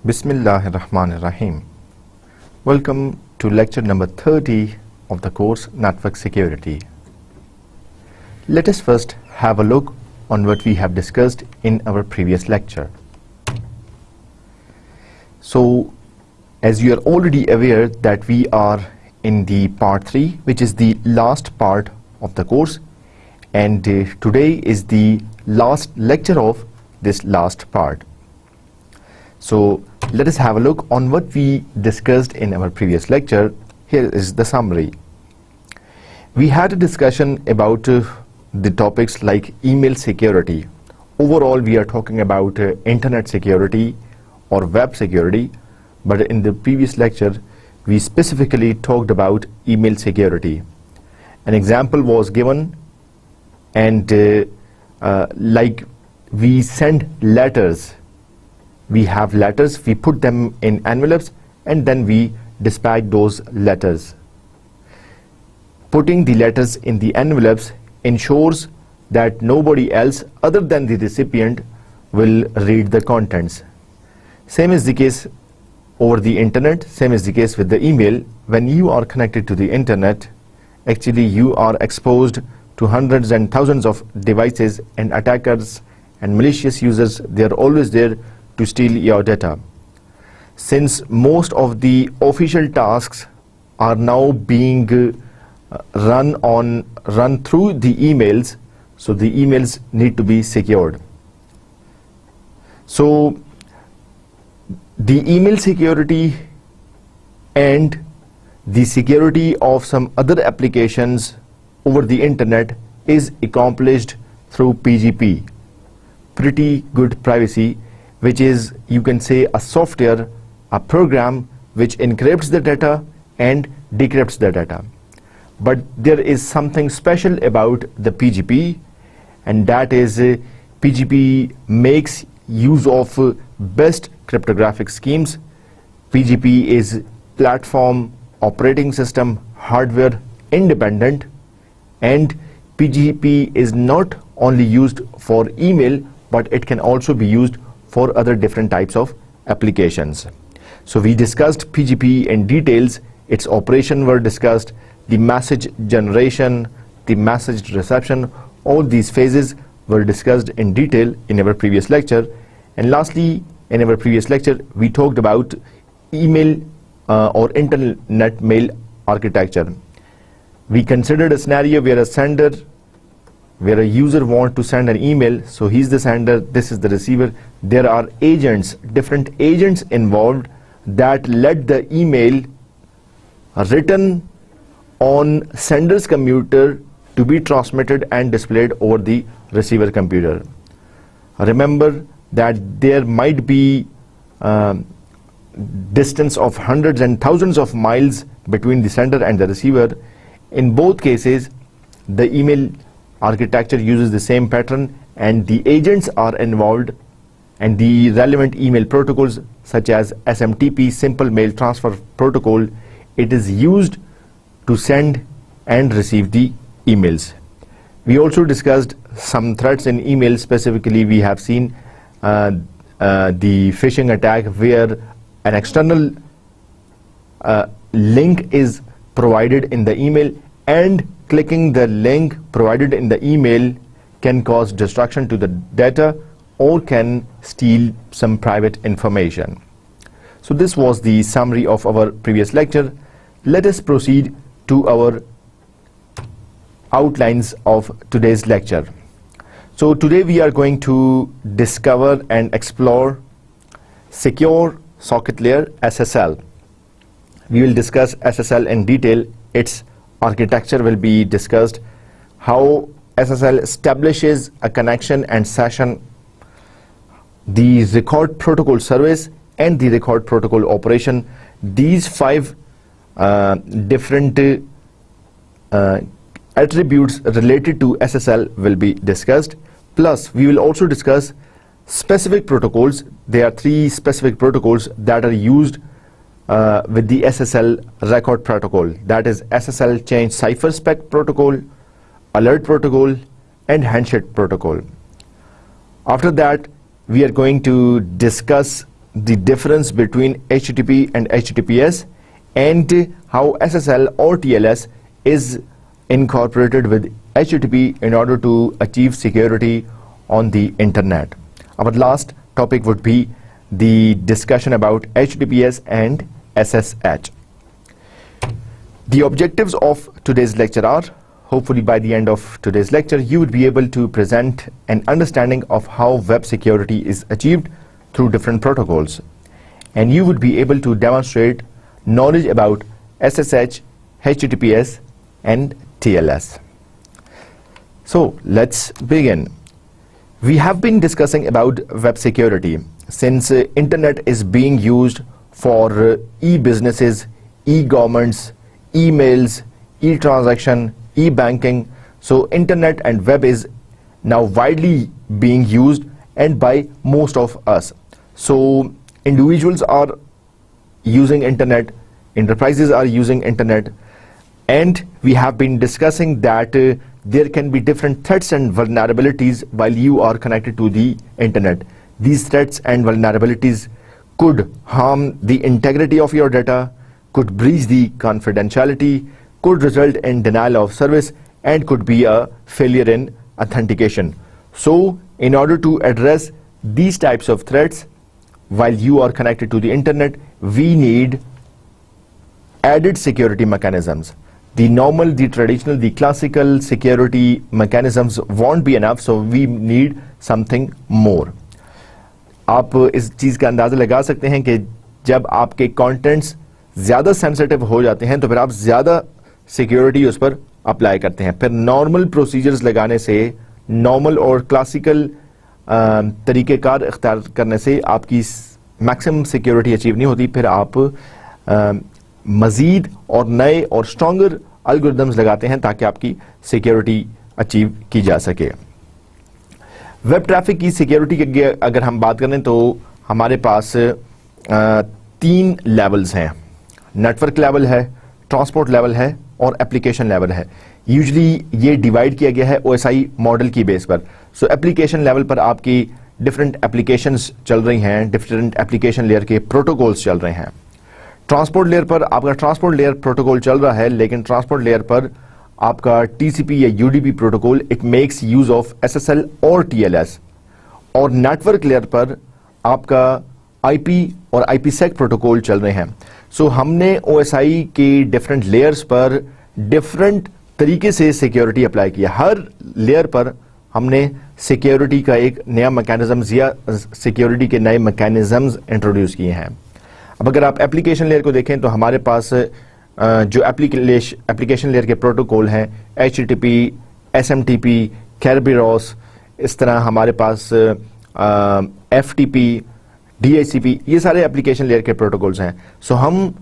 Bismillahir Rahmanir Rahim. Welcome to lecture number 30 of the course Network Security. Let us first have a look on what we have discussed in our previous lecture. So, as you are already aware that we are in the part 3, which is the last part of the course, and today is the last lecture of this last part. So let us have a look on what we discussed in our previous lecture. Here is the summary. We had a discussion about the topics like email security. Overall, we are talking about internet security or web security, but in the previous lecture, we specifically talked about email security. An example was given, and like we send letters. We have letters, we put them in envelopes, and then we dispatch those letters. Putting the letters in the envelopes ensures that nobody else other than the recipient will read the contents. Same is the case over the internet, same is the case with the email. When you are connected to the internet, actually you are exposed to hundreds and thousands of devices, and attackers and malicious users, they are always there to steal your data. Since most of the official tasks are now being run through the emails, so the emails need to be secured. So the email security and the security of some other applications over the internet is accomplished through PGP, pretty good privacy, which is, you can say, a software, a program which encrypts the data and decrypts the data. But there is something special about the PGP, and that is PGP makes use of best cryptographic schemes. PGP is platform operating system hardware independent, and PGP is not only used for email, but it can also be used for other different types of applications. So we discussed PGP in details, its operation were discussed, the message generation, the message reception, all these phases were discussed in detail in our previous lecture. And lastly, in our previous lecture, we talked about email or internet mail architecture. We considered a scenario where a user wants to send an email, so he's the sender, this is the receiver. There are agents, different agents involved that let the email written on sender's computer to be transmitted and displayed over the receiver computer. Remember that there might be distance of hundreds and thousands of miles between the sender and the receiver. In both cases, the email architecture uses the same pattern, and the agents are involved, and the relevant email protocols such as SMTP, Simple Mail Transfer Protocol, it is used to send and receive the emails. We also discussed some threats in email. Specifically, we have seen the phishing attack where an external link is provided in the email, and clicking the link provided in the email can cause destruction to the data or can steal some private information. So this was the summary of our previous lecture. Let us proceed to our outlines of today's lecture. So today we are going to discover and explore Secure Socket Layer, SSL. We will discuss SSL in detail. Its architecture will be discussed, how SSL establishes a connection and session, the record protocol service and the record protocol operation. These 5 different attributes related to SSL will be discussed. Plus, we will also discuss specific protocols. There are 3 specific protocols that are used with the SSL record protocol, that is SSL Change Cipher Spec Protocol, Alert Protocol, and Handshake Protocol. After that, we are going to discuss the difference between HTTP and HTTPS and how SSL or TLS is incorporated with HTTP in order to achieve security on the internet. Our last topic would be the discussion about HTTPS and SSH. The objectives of today's lecture are, hopefully by the end of today's lecture, you would be able to present an understanding of how web security is achieved through different protocols. And you would be able to demonstrate knowledge about SSH, HTTPS, and TLS. So let's begin. We have been discussing about web security since internet is being used for e-businesses, e-governments, emails, e-transaction, e-banking. So internet and web is now widely being used and by most of us. So individuals are using internet, enterprises are using internet, and we have been discussing that there can be different threats and vulnerabilities while you are connected to the internet. These threats and vulnerabilities could harm the integrity of your data, could breach the confidentiality, could result in denial of service, and could be a failure in authentication. So in order to address these types of threats while you are connected to the internet, we need added security mechanisms. The normal, the traditional, the classical security mechanisms won't be enough, so we need something more. आप इस चीज़ का अंदाज़ा लगा सकते हैं कि जब आपके कंटेंट्स ज़्यादा सेंसिटिव हो जाते हैं तो फिर आप ज़्यादा सिक्योरिटी उस पर अप्लाई करते हैं. फिर नॉर्मल प्रोसीजर्स लगाने से, नॉर्मल और क्लासिकल तरीक़ेकार इख्तियार करने से आपकी मैक्सिमम सिक्योरिटी अचीव नहीं होती. फिर आप मज़ीद और नए और स्ट्रॉन्गर एल्गोरिदम्स लगाते हैं ताकि आपकी सिक्योरिटी अचीव की जा सके. वेब ट्रैफिक की सिक्योरिटी की अगर हम बात करें तो हमारे पास 3 लेवल्स हैं. नेटवर्क लेवल है, ट्रांसपोर्ट लेवल है और एप्लीकेशन लेवल है. यूजुअली ये डिवाइड किया गया है OSI मॉडल की बेस पर. सो एप्लीकेशन लेवल पर आपकी डिफरेंट एप्लीकेशंस चल रही हैं, डिफरेंट एप्लीकेशन लेयर के प्रोटोकॉल्स चल रहे हैं. ट्रांसपोर्ट लेयर पर आपका ट्रांसपोर्ट लेयर प्रोटोकॉल चल रहा है, लेकिन ट्रांसपोर्ट लेयर पर आपका TCP या UDP protocol it makes use of SSL और TLS. और नेटवर्क लेयर पर आपका IP और IPsec प्रोटोकॉल चल रहे हैं. सो हमने OSI के डिफरेंट लेयर्स पर डिफरेंट तरीके से सिक्योरिटी अप्लाई किया. हर लेयर पर हमने सिक्योरिटी का एक नया मैकेनिज्म या सिक्योरिटी के नए मैकेनिज्म्स इंट्रोड्यूस किए हैं. अब अगर आप एप्लीकेशन लेयर को देखें तो हमारे पास जो एप्लीकेशन लेयर के प्रोटोकॉल हैं HTTP, SMTP, Kerberos, इस तरह हमारे पास FTP, DHCP, ये सारे एप्लीकेशन लेयर के प्रोटोकॉल्स हैं. सो हम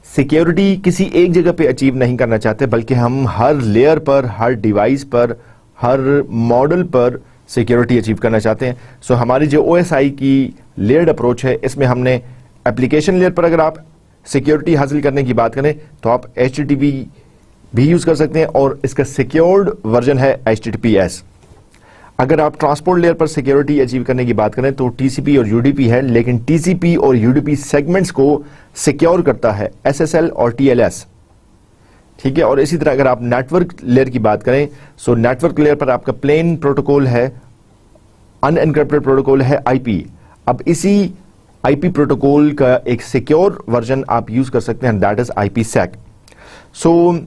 सिक्योरिटी किसी एक जगह पे अचीव नहीं करना चाहते, बल्कि हम हर लेयर पर, हर डिवाइस पर, हर मॉडल पर सिक्योरिटी अचीव करना चाहते हैं. सो हमारी जो OSI की लेयर्ड अप्रोच है, इसमें हमने एप्लीकेशन लेयर पर अगर आप सिक्योरिटी हासिल करने की बात करें तो आप HTTP भी यूज कर सकते हैं और इसका सिक्योर्ड वर्जन है HTTPS. अगर आप ट्रांसपोर्ट लेयर पर सिक्योरिटी अचीव करने की बात करें तो TCP और UDP है, लेकिन TCP और UDP सेगमेंट्स को सिक्योर करता है SSL और TLS. ठीक है. और इसी तरह अगर आप नेटवर्क लेयर की बात करें, सो नेटवर्क लेयर पर आपका प्लेन प्रोटोकॉल है, अनएनक्रिप्टेड प्रोटोकॉल है IP. अब इसी IP प्रोटोकॉल का एक सिक्योर वर्जन आप यूज कर सकते हैं, that is IPsec. So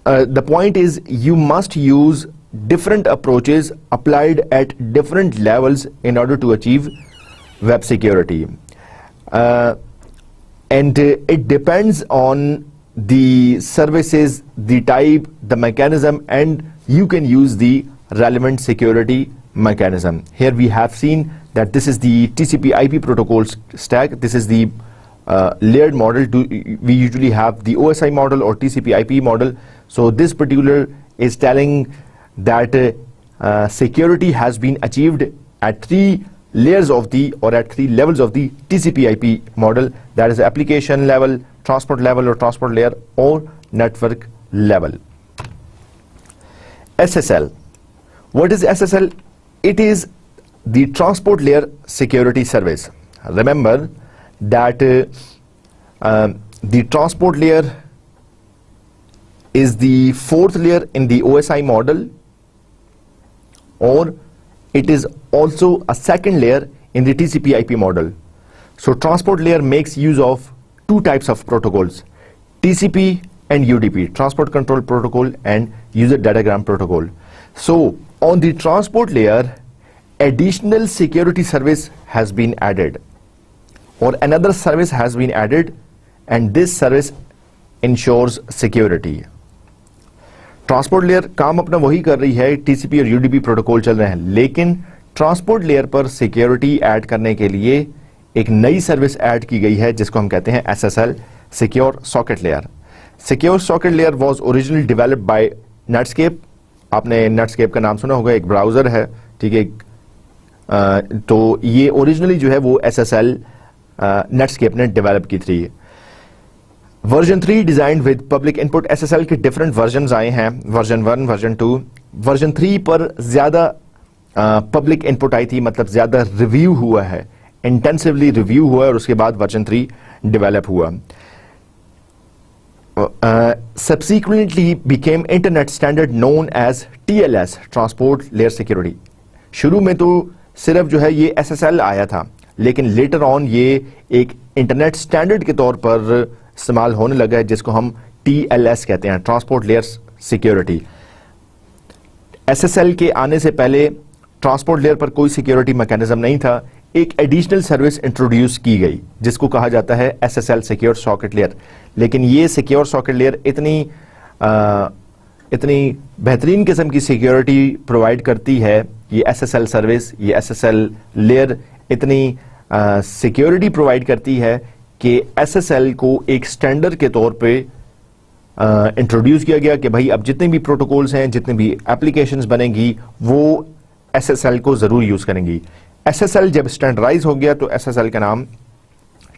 the point is you must use different approaches applied at different levels in order to achieve web security. And it depends on the services, the type, the mechanism, and you can use the relevant security mechanism. Here we have seen that this is the TCP IP protocol stack. This is the layered model. We usually have the OSI model or TCP IP model. So this particular is telling that security has been achieved at 3 layers of the or at 3 levels of the TCP IP model, that is application level, transport level or transport layer, or network level. SSL. What is SSL? It is the transport layer security service. Remember that the transport layer is the fourth layer in the OSI model, or it is also a second layer in the TCP/IP model. So transport layer makes use of two types of protocols, TCP and UDP, transport control protocol and user datagram protocol. So on the transport layer, additional security service has been added, or another service has been added, and this service ensures security. Transport layer काम अपना वही कर रही है, TCP और UDP protocol चल रहे हैं, लेकिन ट्रांसपोर्ट लेयर पर सिक्योरिटी ऐड करने के लिए एक नई सर्विस ऐड की गई है जिसको हम कहते हैं SSL, secure socket layer. Secure socket layer was originally developed by Netscape. आपने नेटस्केप का नाम सुना होगा, एक ब्राउजर है, ठीक है. तो ये ओरिजिनली जो है वो एसएसएल नेटस्केप ने डेवलप की थी. Version 3 designed with public input. SSL के डिफरेंट वर्जन आए हैं, वर्जन 1, वर्जन 2. वर्जन 3 पर ज्यादा पब्लिक इनपुट आई थी, मतलब ज्यादा रिव्यू हुआ है, इंटेंसिवली रिव्यू हुआ है, और उसके बाद वर्जन 3 डेवलप हुआ. Subsequently became internet standard known as TLS, transport layer security. शुरू में तो सिर्फ जो है ये SSL आया था, लेकिन लेटर ऑन ये एक इंटरनेट स्टैंडर्ड के तौर पर इस्तेमाल होने लगा है, जिसको हम TLS कहते हैं, ट्रांसपोर्ट लेयर सिक्योरिटी. SSL के आने से पहले ट्रांसपोर्ट लेयर पर कोई सिक्योरिटी मैकेनिज्म नहीं था. एक एडिशनल सर्विस इंट्रोड्यूस की गई जिसको कहा जाता है SSL, सिक्योर सॉकेट लेयर. लेकिन ये सिक्योर सॉकेट लेयर इतनी बेहतरीन किस्म की सिक्योरिटी प्रोवाइड करती है, ये SSL सर्विस, ये SSL लेयर इतनी सिक्योरिटी प्रोवाइड करती है कि SSL को एक स्टैंडर्ड के तौर पे इंट्रोड्यूस किया गया कि भाई अब जितने भी प्रोटोकॉल्स हैं, जितने भी एप्लीकेशंस बनेंगी, वो SSL को जरूर यूज करेंगी. SSL जब स्टैंडर्डाइज हो गया तो SSL का नाम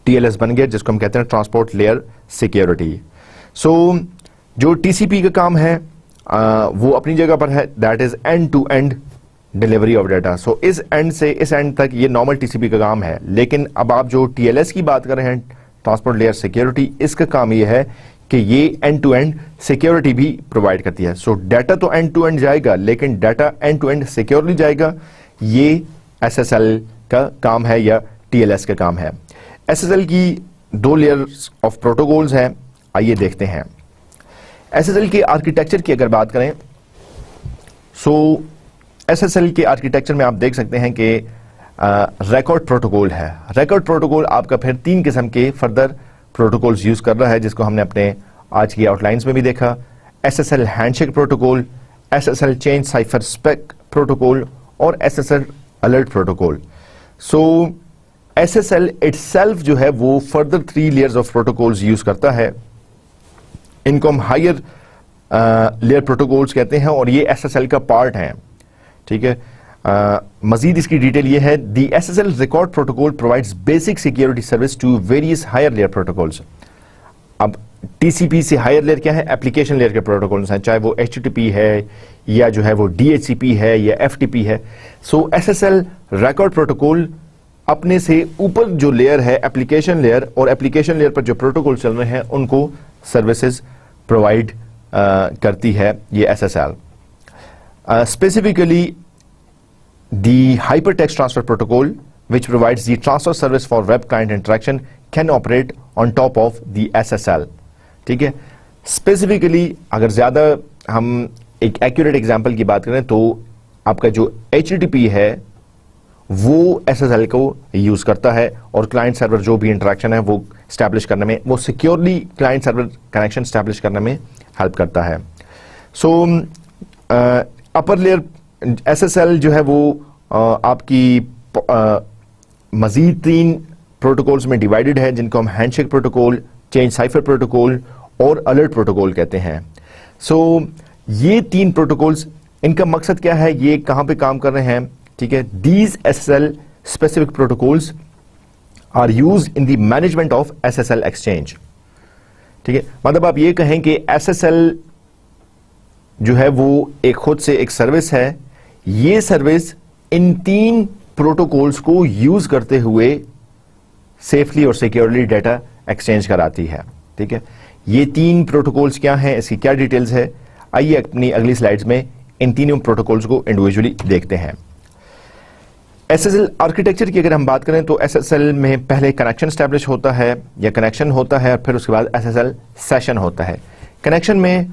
TLS बन गया, जिसको हम कहते हैं ट्रांसपोर्ट लेयर सिक्योरिटी. सो जो TCP का काम है वो अपनी जगह पर है, that is end to end delivery of data. So इस एंड से इस एंड तक ये नॉर्मल TCP का काम है. लेकिन अब आप जो TLS की बात कर रहे हैं, ट्रांसपोर्ट लेयर सिक्योरिटी, इसका काम ये है कि ये एंड टू एंड सिक्योरिटी भी प्रोवाइड करती है. सो डाटा तो एंड टू एंड जाएगा, लेकिन data end to end securely जाएगा, ये SSL का काम है या TLS का काम है. SSL की 2 लेयर्स ऑफ प्रोटोकॉल्स हैं, आइए देखते हैं. SSL के आर्किटेक्चर की अगर बात करें, सो SSL के आर्किटेक्चर में आप देख सकते हैं कि रिकॉर्ड प्रोटोकॉल है. रिकॉर्ड प्रोटोकॉल आपका फिर 3 किस्म के फर्दर प्रोटोकॉल्स यूज कर रहा है, जिसको हमने अपने आज की आउटलाइंस में भी देखा. SSL handshake protocol, SSL change cipher spec protocol और SSL alert protocol. So SSL itself जो है वो further 3 layers of protocols use करता है. इनको हम हायर लेयर प्रोटोकॉल्स कहते हैं और ये SSL का पार्ट है, ठीक है. मजीद इसकी डिटेल ये है, the SSL record protocol provides basic security service to various higher layer protocols. अब TCP से हायर लेयर क्या है? एप्लीकेशन लेयर के प्रोटोकॉल्स हैं, चाहे वो HTTP है या जो है वो DHCP है या FTP है. सो SSL रिकॉर्ड प्रोटोकॉल अपने से ऊपर जो लेयर है एप्लीकेशन लेयर, और एप्लीकेशन लेयर पर जो प्रोटोकॉल चल रहे हैं उनको सर्विसेज प्रोवाइड करती है ये SSL. Specifically, the hypertext transfer protocol, which provides the transfer service for web client interaction, can operate on top of the SSL. ठीक है. Specifically, अगर ज्यादा हम एक accurate example की बात करें तो आपका जो HTTP है वो SSL को यूज करता है, और क्लाइंट सर्वर जो भी इंटरेक्शन है वो स्टैब्लिश करने में, वो securely client server connection establish करने में हेल्प करता है. सो अपर लेयर SSL जो है वो आपकी मजीद 3 प्रोटोकॉल्स में डिवाइडेड है, जिनको हम handshake protocol, change cipher protocol और अलर्ट प्रोटोकॉल कहते हैं. सो ये 3 प्रोटोकॉल्स, इनका मकसद क्या है, ये कहां पे काम कर रहे हैं, ठीक है. These SSL specific protocols are used in the management of SSL exchange. ठीक है, मतलब आप ये कहें कि SSL जो है वो एक खुद से एक सर्विस है. ये सर्विस इन 3 प्रोटोकॉल्स को यूज करते हुए सेफली और सिक्योरली डाटा एक्सचेंज कराती है। ठीक है, ये 3 प्रोटोकॉल्स क्या हैं, इसकी क्या डिटेल्स है, आइए अपनी अगली स्लाइड्स में इन तीनों प्रोटोकॉल्स को इंडिविजुअली देखते हैं। एसएसएल आर्किटेक्चर की अगर हम बात करें तो एसएसएल में पहले कनेक्शन स्टैब्लिश होता है या कनेक्शन होता है, और फिर उसके बाद एसएसएल सेशन होता है। कनेक्शन में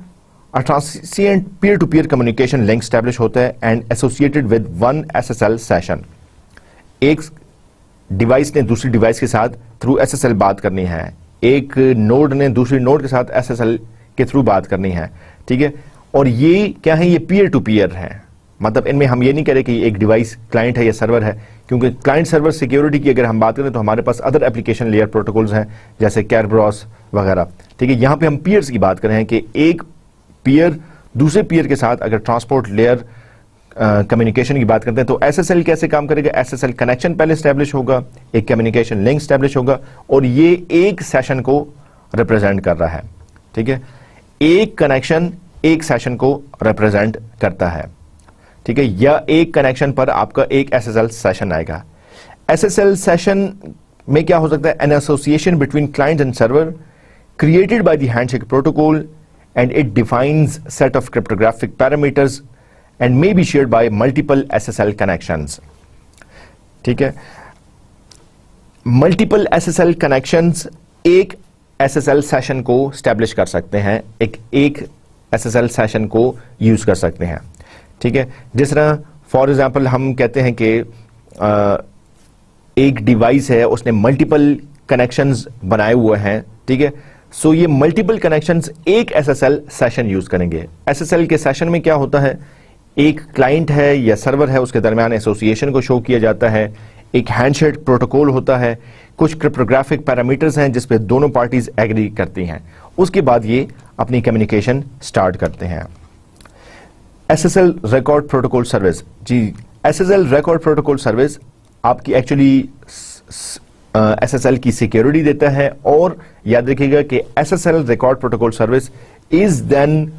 a transient peer-to-peer communication link established होता है and associated with one SSL session। एक डिवाइस ने दूसरी डिवाइस के साथ थ्रू SSL बात करनी है, एक नोड ने दूसरी नोड के साथ SSL के थ्रू बात करनी है। ठीक है, और ये क्या है, ये पीयर टू पीयर है, मतलब इनमें हम ये नहीं कह रहे कि एक डिवाइस क्लाइंट है या सर्वर है, क्योंकि क्लाइंट सर्वर सिक्योरिटी की अगर हम बात करें तो हमारे पास अदर एप्लीकेशन लेयर प्रोटोकॉल्स हैं जैसे कैरब्रॉस वगैरह। ठीक है, यहाँ पे हम पीयर्स की बात कर रहे हैं कि एक पीयर दूसरे पीयर के साथ अगर ट्रांसपोर्ट लेयर कम्युनिकेशन की बात करते हैं तो एसएसएल कैसे काम करेगा, एसएसएल कनेक्शन पहले स्टैब्लिश होगा, एक कम्युनिकेशन लिंक स्टैब्लिश होगा और ये एक सेशन को रिप्रेजेंट कर रहा है। ठीक है, एक कनेक्शन एक सेशन को रिप्रेजेंट करता है। ठीक है, या एक कनेक्शन पर आपका एक एसएसएल सेशन आएगा। एसएसएल सेशन में क्या हो सकता है, an association between client and server created by the handshake protocol and it defines set of cryptographic parameters and may be shared by multiple SSL connections। ठीक है, multiple SSL connections एक SSL session को establish कर सकते हैं, एक SSL session को use कर सकते हैं। ठीक है, जिस तरह फॉर एग्जाम्पल हम कहते हैं कि एक डिवाइस है उसने मल्टीपल कनेक्शंस बनाए हुए हैं। ठीक है, सो ये मल्टीपल कनेक्शंस एक एसएसएल सेशन यूज करेंगे। एसएसएल के सेशन में क्या होता है, एक क्लाइंट है या सर्वर है उसके दरमियान एसोसिएशन को शो किया जाता है, एक हैंडशेक प्रोटोकॉल होता है, कुछ क्रिप्टोग्राफिक पैरामीटर्स हैं जिस पे दोनों पार्टीज एग्री करती हैं, उसके बाद ये अपनी कम्युनिकेशन स्टार्ट करते हैं। एसएसएल रिकॉर्ड प्रोटोकॉल सर्विस, जी एसएसएल रिकॉर्ड प्रोटोकॉल सर्विस आपकी एक्चुअली एसएसएल की सिक्योरिटी देता है, और याद रखिएगा कि SSL record protocol service is then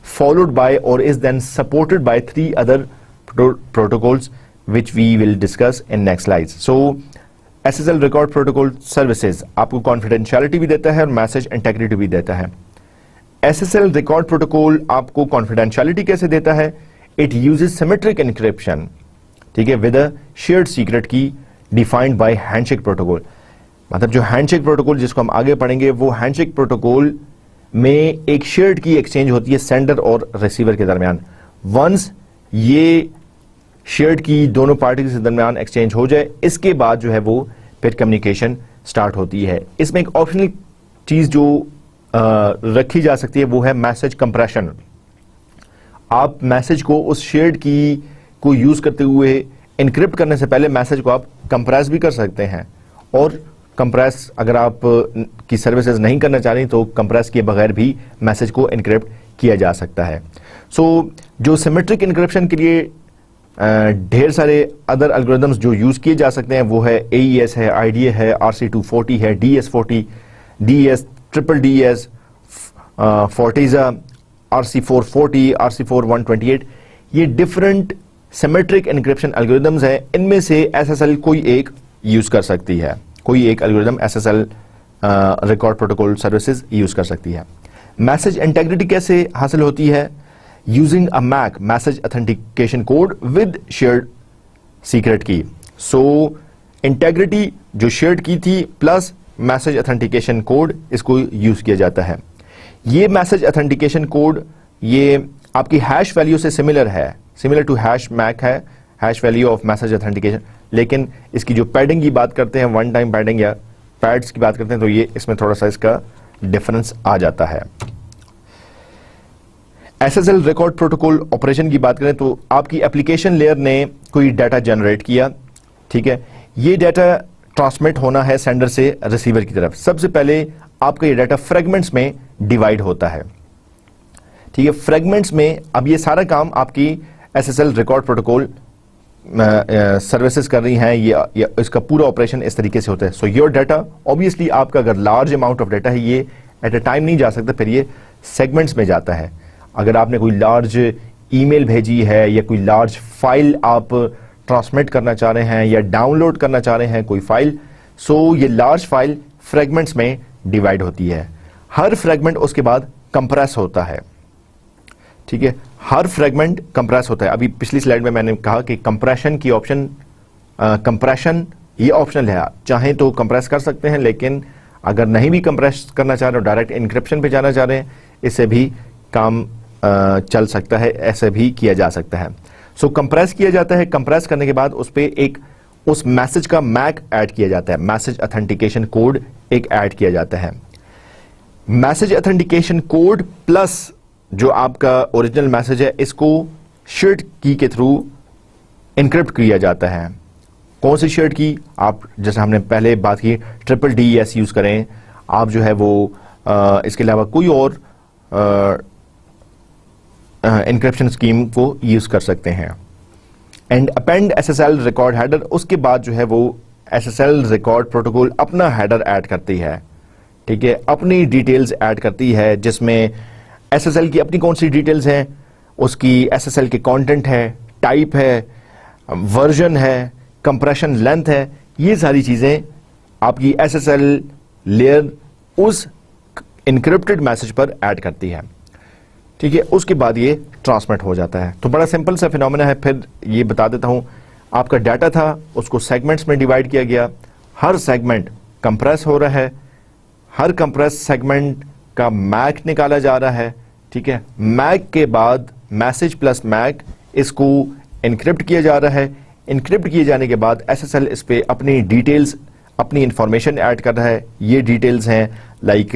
followed by और is then supported by 3 other protocols which we will discuss in next slides. So SSL record protocol services आपको कॉन्फिडेंशियलिटी भी देता है और मैसेज इंटेग्रिटी भी देता है। एसएसएल रिकॉर्ड प्रोटोकॉल आपको कॉन्फिडेंशियलिटी कैसे देता है, इट यूजेस सिमेट्रिक एन्क्रिप्शन, ठीक है, विद अ शेयर्ड सीक्रेट की डिफाइंड बाय हैंडशेक प्रोटोकॉल। मतलब जो हैंडशेक प्रोटोकॉल जिसको हम आगे पढ़ेंगे, वो हैंडशेक प्रोटोकॉल में एक शेयर्ड की एक्सचेंज होती है सेंडर और रिसीवर के दरमियान। वंस ये शेयर्ड की दोनों पार्टी के दरमियान एक्सचेंज हो जाए, इसके बाद जो है वो फिर कम्युनिकेशन स्टार्ट होती है। इसमें एक ऑप्शनल चीज जो रखी जा सकती है वो है मैसेज कंप्रेशन। आप मैसेज को उस शेयर्ड की को यूज करते हुए इनक्रिप्ट करने से पहले मैसेज को आप कंप्रेस भी कर सकते हैं, और कंप्रेस अगर आप की सर्विसेज नहीं करना चाह रही तो कंप्रेस किए बगैर भी मैसेज को इनक्रिप्ट किया जा सकता है। सो जो सिमेट्रिक इनक्रिप्शन के लिए ढेर सारे अदर एल्गोरिथम्स जो यूज किए जा सकते हैं वो है AES है, IDA है, RC240 है, DS40, DES, triple DES, Forteza, RC440, RC4128, ये डिफरेंट सिमेट्रिक एन्क्रिप्शन एल्गोरिथम्स हैं। इनमें से एसएसएल कोई एक यूज कर सकती है, कोई एक algorithm SSL record protocol services use कर सकती है। मैसेज इंटेग्रिटी कैसे हासिल होती है, using a MAC message authentication code with shared secret key. So integrity जो शेयर्ड की थी प्लस मैसेज ऑथेंटिकेशन कोड, इसको यूज किया जाता है। ये मैसेज ऑथेंटिकेशन कोड ये आपकी हैश वैल्यू से सिमिलर है, सिमिलर टू हैश मैक है, hash value of message authentication, लेकिन इसकी जो पैडिंग की बात करते हैं, वन टाइम पैडिंग या पैड्स की बात करते हैं, तो ये इसमें थोड़ा सा इसका डिफरेंस आ जाता है। एसएसएल रिकॉर्ड प्रोटोकॉल ऑपरेशन की बात करें तो आपकी एप्लीकेशन लेयर ने कोई डाटा जनरेट किया, ठीक है, ये डाटा ट्रांसमिट होना है सेंडर से रिसीवर की तरफ। सबसे पहले आपका ये डाटा फ्रेगमेंट्स में डिवाइड होता है, ठीक है, फ्रेगमेंट्स में। अब ये सारा काम आपकी एसएसएल रिकॉर्ड प्रोटोकॉल सर्विसेज कर रही हैं, ये इसका पूरा ऑपरेशन इस तरीके से होता है। सो योर डाटा ऑब्वियसली आपका अगर लार्ज अमाउंट ऑफ डाटा है ये एट अ टाइम नहीं जा सकता, फिर ये सेगमेंट्स में जाता है। अगर आपने कोई लार्ज ईमेल भेजी है या कोई लार्ज फाइल आप ट्रांसमिट करना चाह रहे हैं या डाउनलोड करना चाह रहे हैं कोई फाइल, सो ये लार्ज फाइल फ्रेगमेंट्स में डिवाइड होती है। हर फ्रेगमेंट उसके बाद कंप्रेस होता है, ठीक है, हर फ्रेगमेंट कंप्रेस होता है। अभी पिछली स्लाइड में मैंने कहा कि कंप्रेशन की ऑप्शन, कंप्रेशन ये ऑप्शनल है, चाहें तो कंप्रेस कर सकते हैं, लेकिन अगर नहीं भी कंप्रेस करना चाह रहे हो, डायरेक्ट इंक्रिप्शन पे जाना चाह रहे हैं, इससे भी काम चल सकता है, ऐसे भी किया जा सकता है। सो कंप्रेस किया जाता है, कंप्रेस करने के बाद उस पर एक उस मैसेज का मैक ऐड किया जाता है, मैसेज ऑथेंटिकेशन कोड एक ऐड किया जाता है। मैसेज ऑथेंटिकेशन कोड प्लस जो आपका ओरिजिनल मैसेज है, इसको शेयर्ड की के थ्रू इनक्रिप्ट किया जाता है। कौन सी शेयर्ड की? आप जैसे हमने पहले बात की DDoS यूज करें, आप जो है वो इसके अलावा कोई और इनक्रिप्शन स्कीम को यूज कर सकते हैं। And append SSL record header, उसके बाद जो है वो SSL रिकॉर्ड प्रोटोकॉल अपना हेडर ऐड करती है, ठीक है, अपनी डिटेल्स ऐड करती है, जिसमें SSL की अपनी कौन सी डिटेल्स हैं, उसकी SSL के कंटेंट है, टाइप है, वर्जन है, कंप्रेशन लेंथ है, ये सारी चीजें आपकी SSL लेयर उस इनक्रिप्टेड मैसेज पर ऐड करती है, ठीक है। उसके बाद ये ट्रांसमिट हो जाता है। तो बड़ा सिंपल सा फिनोमेना है। फिर ये बता देता हूं, आपका डाटा था उसको सेगमेंट्स में डिवाइड किया गया, हर सेगमेंट कंप्रेस हो रहा है, हर कंप्रेस सेगमेंट का मैक निकाला जा रहा है, ठीक है। मैक के बाद मैसेज प्लस मैक, इसको इनक्रिप्ट किया जा रहा है। इनक्रिप्ट किए जाने के बाद SSL इस पे अपनी डिटेल्स, अपनी इंफॉर्मेशन ऐड कर रहा है। ये डिटेल्स हैं like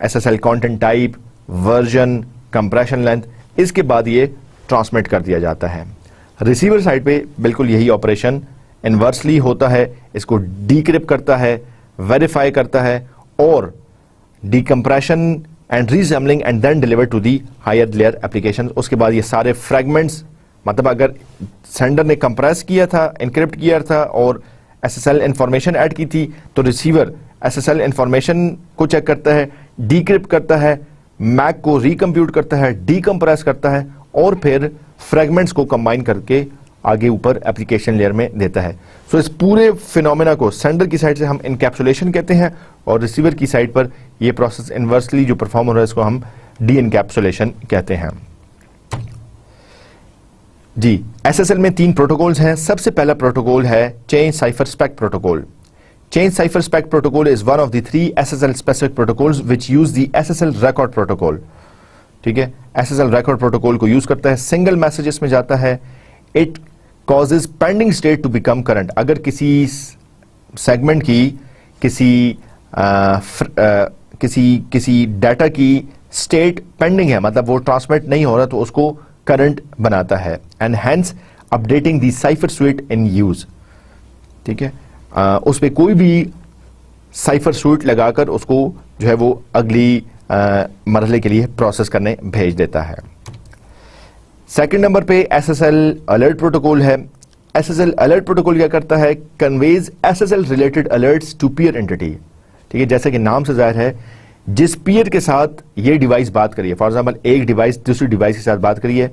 SSL content type, version, compression length. इसके बाद ये ट्रांसमिट कर दिया जाता है। रिसीवर साइड पे बिल्कुल यही ऑपरेशन इनवर्सली होता है, इसको डीक्रिप्ट करता है, वेरीफाई करता है और decompression and reassembling and then deliver to the higher layer application. उसके बाद ये सारे फ्रेगमेंट्स, मतलब अगर सेंडर ने कंप्रेस किया था, इनक्रिप्ट किया था और SSL इंफॉर्मेशन ऐड की थी, तो रिसीवर SSL इंफॉर्मेशन को चेक करता है, डीक्रिप्ट करता है, मैक को रिकम्प्यूट करता है, डीकम्प्रेस करता है और फिर फ्रेगमेंट्स को कंबाइन करके आगे ऊपर एप्लीकेशन लेयर में देता है। सो इस पूरे फिनोमेना को सेंडर की साइड से हम इनकैप्सुलेशन कहते हैं और रिसीवर की साइड पर यह प्रोसेस इनवर्सली जो परफॉर्म हो रहा है इसको हम डी इनकैप्सुलेशन कहते हैं। जी, SSL में 3 प्रोटोकॉल्स हैं। सबसे पहला प्रोटोकॉल है change cipher spec protocol. Change cipher spec protocol is one of the 3 SSL specific protocols which use the SSL record protocol, ठीक है। SSL record protocol को यूज करता है, सिंगल मैसेजेस में जाता है। It causes pending state to become current। अगर किसी सेगमेंट की किसी डाटा की स्टेट पेंडिंग है, मतलब वो ट्रांसमिट नहीं हो रहा, तो उसको करंट बनाता है। And hence updating the cipher sweet in use, ठीक है। उस पर कोई भी साइफर स्वीट लगाकर उसको जो है वो अगली मरहले के लिए प्रोसेस करने भेज देता है। सेकंड नंबर पे SSL अलर्ट प्रोटोकॉल है। SSL अलर्ट प्रोटोकॉल क्या करता है? Conveys SSL related alerts to peer entity, ठीक है। जैसे कि नाम से जाहिर है, जिस पीयर के साथ ये डिवाइस बात करिए, फॉर एग्जाम्पल एक डिवाइस दूसरी डिवाइस के साथ बात करिए,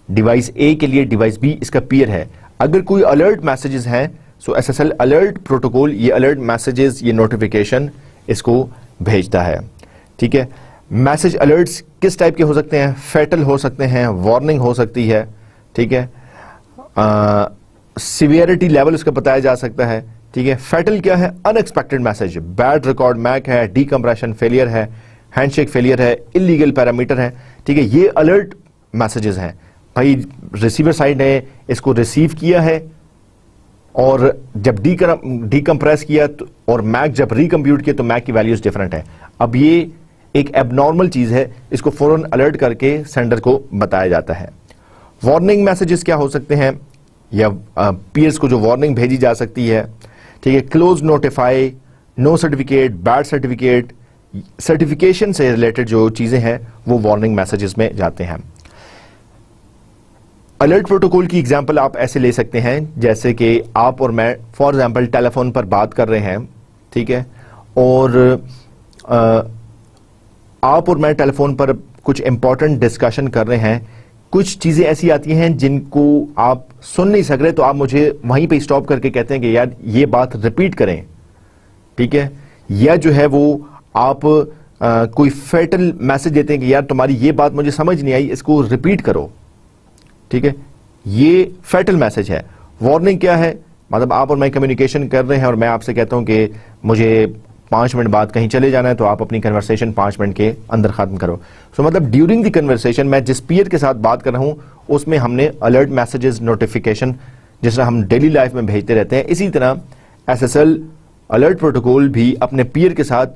डिवाइस ए के लिए डिवाइस बी इसका पीयर है। अगर कोई अलर्ट मैसेजेस हैं, सो SSL अलर्ट प्रोटोकॉल ये अलर्ट मैसेजेस, ये नोटिफिकेशन इसको भेजता है, ठीक है। मैसेज अलर्ट्स किस टाइप के हो सकते हैं? फैटल हो सकते हैं, वार्निंग हो सकती है, ठीक है। सिवियरिटी लेवल उसका बताया जा सकता है, ठीक है। फैटल क्या है? Unexpected message, bad record MAC है, डीकम्प्रेशन फेलियर है, हैंडशेक फेलियर है, इलीगल पैरामीटर है, ठीक है। ये अलर्ट मैसेजेस हैं। भाई रिसीवर साइड ने इसको रिसीव किया है और जब डीकम्प्रेस किया तो, और मैक जब रिकम्प्यूट किया तो मैक की वैल्यूज डिफरेंट है। अब ये एक एबनॉर्मल चीज है, इसको फौरन अलर्ट करके सेंडर को बताया जाता है। वार्निंग मैसेजेस क्या हो सकते हैं, या पीयर्स को जो वार्निंग भेजी जा सकती है, ठीक है। Close notify, no certificate, bad certificate, certification से रिलेटेड जो चीजें हैं वो वार्निंग मैसेजेस में जाते हैं। अलर्ट प्रोटोकॉल की एग्जांपल आप ऐसे ले सकते हैं जैसे कि आप और मैं फॉर एग्जांपल टेलीफोन पर बात कर रहे हैं, ठीक है, और आप और मैं टेलीफोन पर कुछ इंपॉर्टेंट डिस्कशन कर रहे हैं, कुछ चीजें ऐसी आती हैं जिनको आप सुन नहीं सक रहे, तो आप मुझे वहीं पे स्टॉप करके कहते हैं कि यार ये बात रिपीट करें, ठीक है, या जो है वो आप कोई फेटल मैसेज देते हैं कि यार तुम्हारी ये बात मुझे समझ नहीं आई, इसको रिपीट करो, ठीक है, ये फेटल मैसेज है। वार्निंग क्या है, मतलब आप और मैं कम्युनिकेशन कर रहे हैं और मैं आपसे कहता हूं कि मुझे 5 मिनट बाद कहीं चले जाना है, तो आप अपनी कन्वर्सेशन 5 मिनट के अंदर खत्म करो। सो मतलब ड्यूरिंग द कन्वर्सेशन मैं जिस पीयर के साथ बात कर रहा हूं उसमें हमने अलर्ट मैसेजेस, नोटिफिकेशन जिस तरह हम डेली लाइफ में भेजते रहते हैं, इसी तरह SSL अलर्ट प्रोटोकॉल भी अपने पीयर के साथ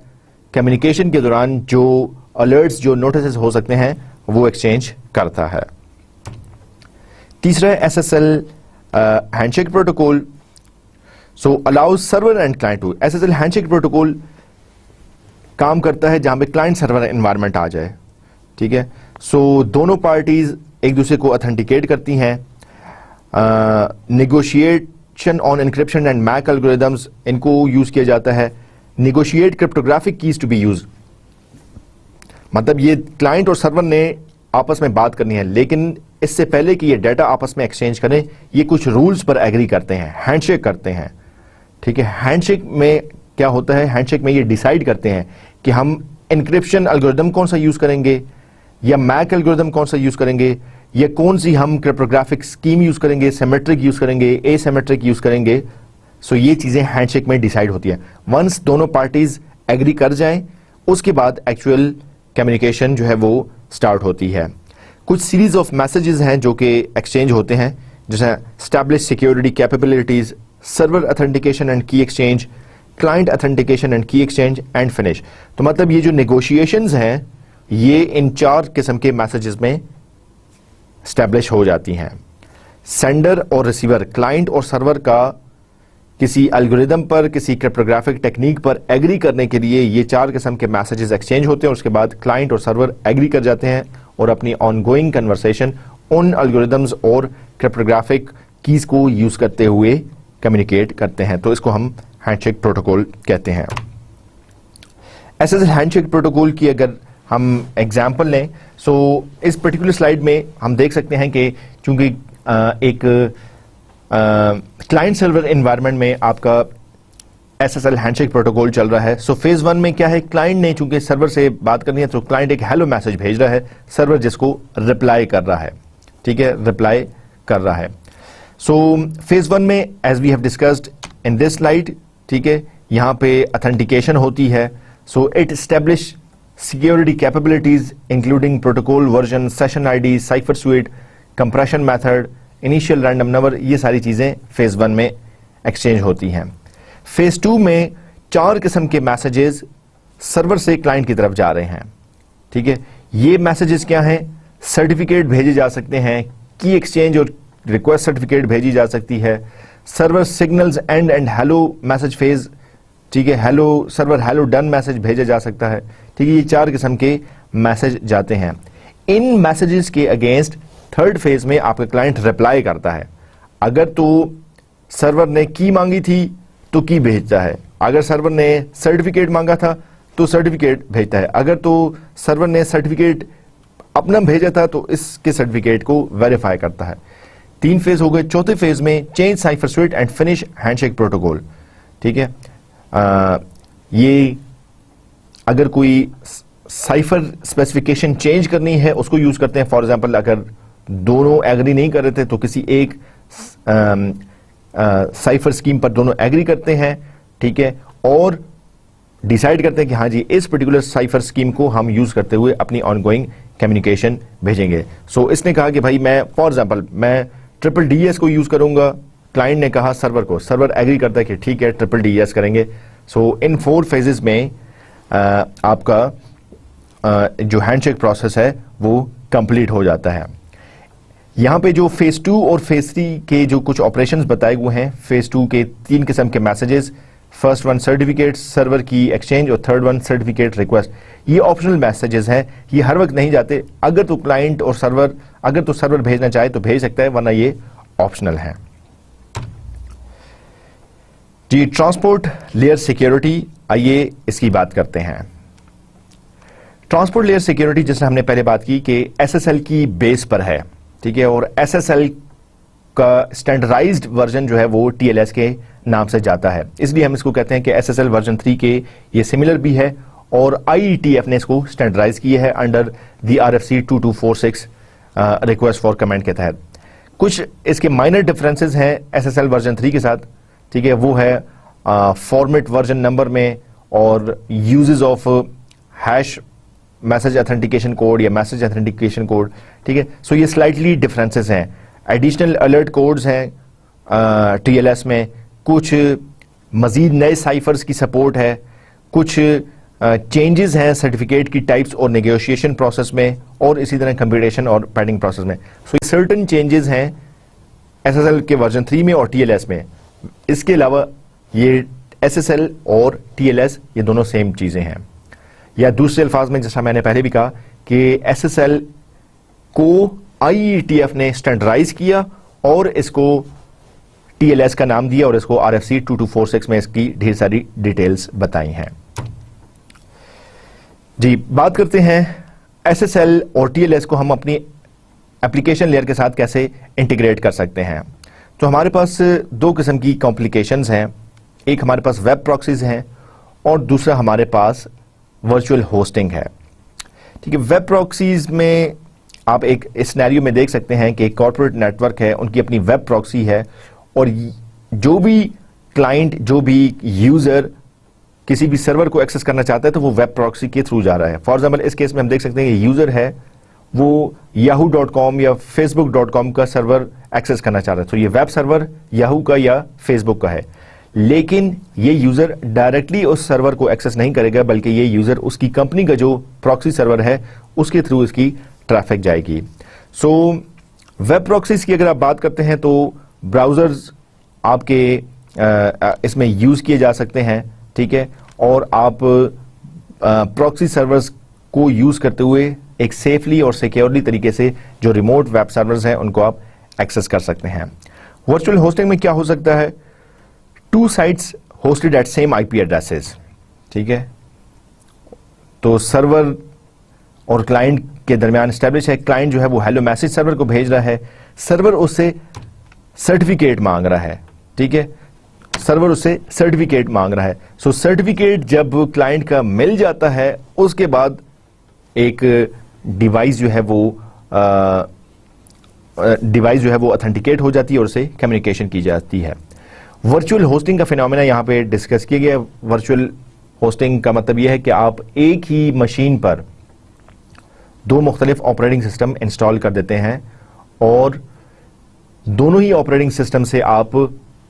कम्युनिकेशन के दौरान जो अलर्ट्स, जो नोटिस हो सकते हैं वो एक्सचेंज करता है। तीसरा है SSL handshake protocol. So allows server and client to, SSL handshake protocol काम करता है जहां पे क्लाइंट सर्वर एनवायरनमेंट आ जाए, ठीक है। सो दोनों पार्टीज एक दूसरे को ऑथेंटिकेट करती हैं। Negotiation on encryption and MAC algorithms, इनको यूज किया जाता है। Negotiate cryptographic keys to be use, मतलब ये क्लाइंट और सर्वर ने आपस में बात करनी है, लेकिन इससे पहले कि ये डाटा आपस में एक्सचेंज करें ये कुछ रूल्स पर एग्री करते हैं, हैंडशेक करते हैं, ठीक है। हैंडशेक में क्या होता है, हैंडशेक में ये डिसाइड करते हैं कि हम एनक्रिप्शन एल्गोरिदम कौन सा यूज करेंगे, या मैक एल्गोरिदम कौन सा यूज करेंगे, या कौन सी हम क्रिप्टोग्राफिक स्कीम यूज करेंगे, सिमेट्रिक यूज करेंगे, एसिमेट्रिक यूज करेंगे। सो ये चीजें हैंडशेक में डिसाइड होती है। वंस दोनों पार्टीज एग्री कर जाएं उसके बाद एक्चुअल कम्युनिकेशन जो है वो स्टार्ट होती है। कुछ सीरीज ऑफ मैसेजेस हैं जो कि एक्सचेंज होते हैं, जैसे establish security capabilities, server authentication and की एक्सचेंज, क्लाइंट ऑथेंटिकेशन एंड की एक्सचेंज एंड फिनिश। तो मतलब ये जो नेगोशिएशंस हैं ये इन 4 किस्म के मैसेजेस में एस्टैब्लिश हो जाती हैं। सेंडर और रिसीवर, क्लाइंट और सर्वर का किसी एल्गोरिदम पर, किसी क्रिप्टोग्राफिक टेक्निक पर एग्री करने के लिए ये 4 किस्म के मैसेजेस एक्सचेंज होते हैं। उसके बाद क्लाइंट और सर्वर एग्री कर जाते हैं और अपनी ऑनगोइंग कन्वर्सेशन उन एल्गोरिदम्स और क्रिप्टोग्राफिक कीज को यूज करते हुए कम्युनिकेट करते हैं। तो इसको हम हैंडशेक प्रोटोकॉल कहते हैं। SSL हैंडशेक प्रोटोकॉल की अगर हम एग्जाम्पल लें, सो इस पर्टिकुलर स्लाइड में हम देख सकते हैं कि चूंकि एक क्लाइंट सर्वर एनवायरनमेंट में आपका SSL हैंडशेक प्रोटोकॉल चल रहा है। सो फेज 1 में क्या है, क्लाइंट ने चूंकि सर्वर से बात करनी है तो क्लाइंट एक हेलो मैसेज भेज रहा है, सर्वर जिसको रिप्लाई कर रहा है, ठीक है, रिप्लाई कर रहा है। सो फेज 1 में as we have discussed in this slide, ठीक है, यहां पे ऑथेंटिकेशन होती है। So it establish security capabilities including protocol version, session ID, cipher suite, compression method, initial random number, ये सारी चीजें फेज 1 में एक्सचेंज होती हैं। फेज 2 में 4 किस्म के मैसेजेस सर्वर से क्लाइंट की तरफ जा रहे हैं, ठीक है। ये मैसेजेस क्या हैं, सर्टिफिकेट भेजे जा सकते हैं, की एक्सचेंज और रिक्वेस्ट सर्टिफिकेट भेजी जा सकती है, server signals and hello message phase, ठीक है, hello server hello done message भेजा जा सकता है, ठीक है। ये 4 किस्म के मैसेज जाते हैं। इन मैसेजेस के अगेंस्ट थर्ड फेज में आपका क्लाइंट रिप्लाई करता है। अगर तो सर्वर ने की मांगी थी तो की भेजता है, अगर सर्वर ने सर्टिफिकेट मांगा था तो सर्टिफिकेट भेजता है, अगर तो सर्वर ने सर्टिफिकेट अपना भेजा था तो इसके सर्टिफिकेट को वेरीफाई करता है। 3 फेज हो गए। चौथे फेज में change cipher sweet and finish handshake protocol, ठीक है। ये अगर कोई साइफर स्पेसिफिकेशन चेंज करनी है उसको यूज करते हैं। फॉर एग्जांपल अगर दोनों एग्री नहीं कर रहे थे तो किसी एक साइफर स्कीम पर दोनों एग्री करते हैं, ठीक है, और डिसाइड करते हैं कि हाँ जी इस पर्टिकुलर साइफर स्कीम को हम यूज करते हुए अपनी ऑनगोइंग कम्युनिकेशन भेजेंगे। सो इसने कहा कि भाई मैं फॉर एग्जांपल मैं DDS को यूज करूंगा, क्लाइंट ने कहा सर्वर को, सर्वर एग्री करता है कि ठीक है DDS करेंगे। सो इन 4 फेजेस में आपका जो हैंडशेक प्रोसेस है वो कंप्लीट हो जाता है। यहां पे जो फेज 2 और फेज 3 के जो कुछ ऑपरेशंस बताए हुए हैं, फेज 2 के 3 किस्म के messages, first one certificate server की एक्सचेंज और थर्ड वन सर्टिफिकेट रिक्वेस्ट, ये ऑप्शनल मैसेजेस हैं, ये हर वक्त नहीं जाते। अगर तो क्लाइंट और सर्वर अगर तो सर्वर भेजना चाहे तो भेज सकता है, वरना ये ऑप्शनल है जी। ट्रांसपोर्ट लेयर सिक्योरिटी, आइए इसकी बात करते हैं। ट्रांसपोर्ट लेयर सिक्योरिटी जैसे हमने पहले बात की कि SSL की बेस पर है, ठीक है, और SSL का स्टैंडर्डाइज्ड वर्जन जो है वो TLS के नाम से जाता है, इसलिए हम इसको कहते हैं कि SSL वर्जन 3 के ये सिमिलर भी है और IETF ने इसको स्टैंडर्डाइज किया है under the RFC 2246 request for comment के तहत। कुछ इसके माइनर डिफरेंसेस हैं SSL वर्जन 3 के साथ, ठीक है, वो है फॉर्मेट वर्जन नंबर में और uses of hash message authentication code या मैसेज ऑथेंटिकेशन कोड, ठीक है। सो ये स्लाइटली डिफरेंसेस हैं। एडिशनल अलर्ट कोड्स हैं TLS में, कुछ मजीद नए साइफर्स की सपोर्ट है, कुछ चेंजेस हैं सर्टिफिकेट की टाइप्स और नेगोशिएशन प्रोसेस में, और इसी तरह कंप्यूटेशन और पैडिंग प्रोसेस में। सो सर्टेन चेंजेस हैं SSL के वर्जन 3 में और TLS में। इसके अलावा ये SSL और TLS ये दोनों सेम चीजें हैं, या दूसरे अल्फाज में जैसा मैंने पहले भी कहा कि SSL को IETF ने स्टैंडर्डाइज किया और इसको TLS का नाम दिया और इसको RFC 2246 में इसकी ढेर सारी डिटेल्स बताई हैं। जी, बात करते हैं SSL और TLS को हम अपनी एप्लीकेशन लेयर के साथ कैसे इंटीग्रेट कर सकते हैं। तो हमारे पास दो किस्म की कॉम्प्लिकेशंस हैं, एक हमारे पास वेब प्रॉक्सीज हैं और दूसरा हमारे पास वर्चुअल होस्टिंग है, ठीक है। वेब प्रॉक्सीज में आप एक सिनेरियो में देख सकते हैं कि एक कॉर्पोरेट नेटवर्क है, उनकी अपनी वेब प्रॉक्सी है और जो भी क्लाइंट, जो भी यूजर किसी भी सर्वर को एक्सेस करना चाहता है तो वो वेब प्रॉक्सी के थ्रू जा रहा है। फॉर एग्जाम्पल इस केस में हम देख सकते हैं कि यूजर है वो yahoo.com या facebook.com का सर्वर एक्सेस करना चाह रहा है, तो ये वेब सर्वर याहू का या फेसबुक का है, लेकिन ये यूजर डायरेक्टली उस सर्वर को एक्सेस नहीं करेगा, बल्कि ये यूजर उसकी कंपनी का जो प्रॉक्सी सर्वर है उसके थ्रू इसकी ट्रैफिक जाएगी। सो वेब प्रॉक्सीज की अगर आप बात करते हैं तो ब्राउजर्स आपके इसमें यूज किए जा सकते हैं, ठीक है, और आप प्रॉक्सी सर्वर्स को यूज करते हुए एक सेफली और सिक्योरली तरीके से जो रिमोट वेब सर्वर्स हैं उनको आप एक्सेस कर सकते हैं। वर्चुअल होस्टिंग में क्या हो सकता है, two sites hosted at same IP addresses, ठीक है, तो सर्वर और क्लाइंट के दरमियान स्टैब्लिश है। क्लाइंट जो है वो हेलो मैसेज सर्वर को भेज रहा है, सर्वर उससे सर्टिफिकेट मांग रहा है, ठीक है, सर्वर उससे सर्टिफिकेट मांग रहा है। सो सर्टिफिकेट जब क्लाइंट का मिल जाता है उसके बाद एक डिवाइस जो है वो ऑथेंटिकेट हो जाती है और उससे कम्युनिकेशन की जाती है। वर्चुअल होस्टिंग का फिनोमेना यहां पे डिस्कस किया गया है। वर्चुअल होस्टिंग का मतलब यह है कि आप एक ही मशीन पर दो मुख्तलिफ ऑपरेटिंग सिस्टम इंस्टॉल कर देते हैं और दोनों ही ऑपरेटिंग सिस्टम से आप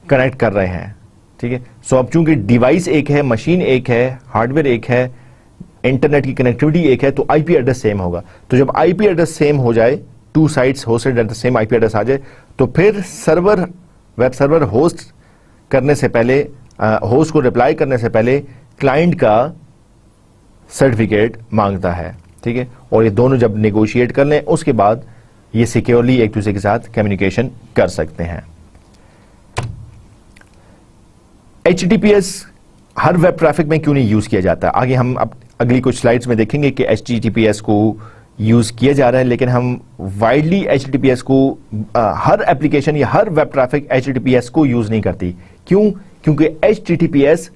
कनेक्ट कर रहे हैं, ठीक है। सो अब चूंकि डिवाइस एक है, मशीन एक है, हार्डवेयर एक है, इंटरनेट की कनेक्टिविटी एक है, तो IP एड्रेस सेम होगा। तो जब IP एड्रेस सेम हो जाए, two sites hosted at the same IP address आ जाए, तो फिर सर्वर, वेब सर्वर होस्ट करने से पहले, होस्ट को रिप्लाई करने से पहले क्लाइंट का सर्टिफिकेट मांगता है, ठीक है, और ये दोनों जब नेगोशिएट कर लें उसके बाद ये सिक्योरली एक दूसरे के साथ कम्युनिकेशन कर सकते हैं। HTTPS हर वेब ट्रैफिक में क्यों नहीं यूज किया जाता, आगे हम अब अगली कुछ स्लाइड्स में देखेंगे कि HTTPS को यूज किया जा रहा है, लेकिन हम वाइडली HTTPS को हर एप्लीकेशन या हर वेब ट्रैफिक HTTPS को यूज नहीं करती। क्यों? क्योंकि HTTPS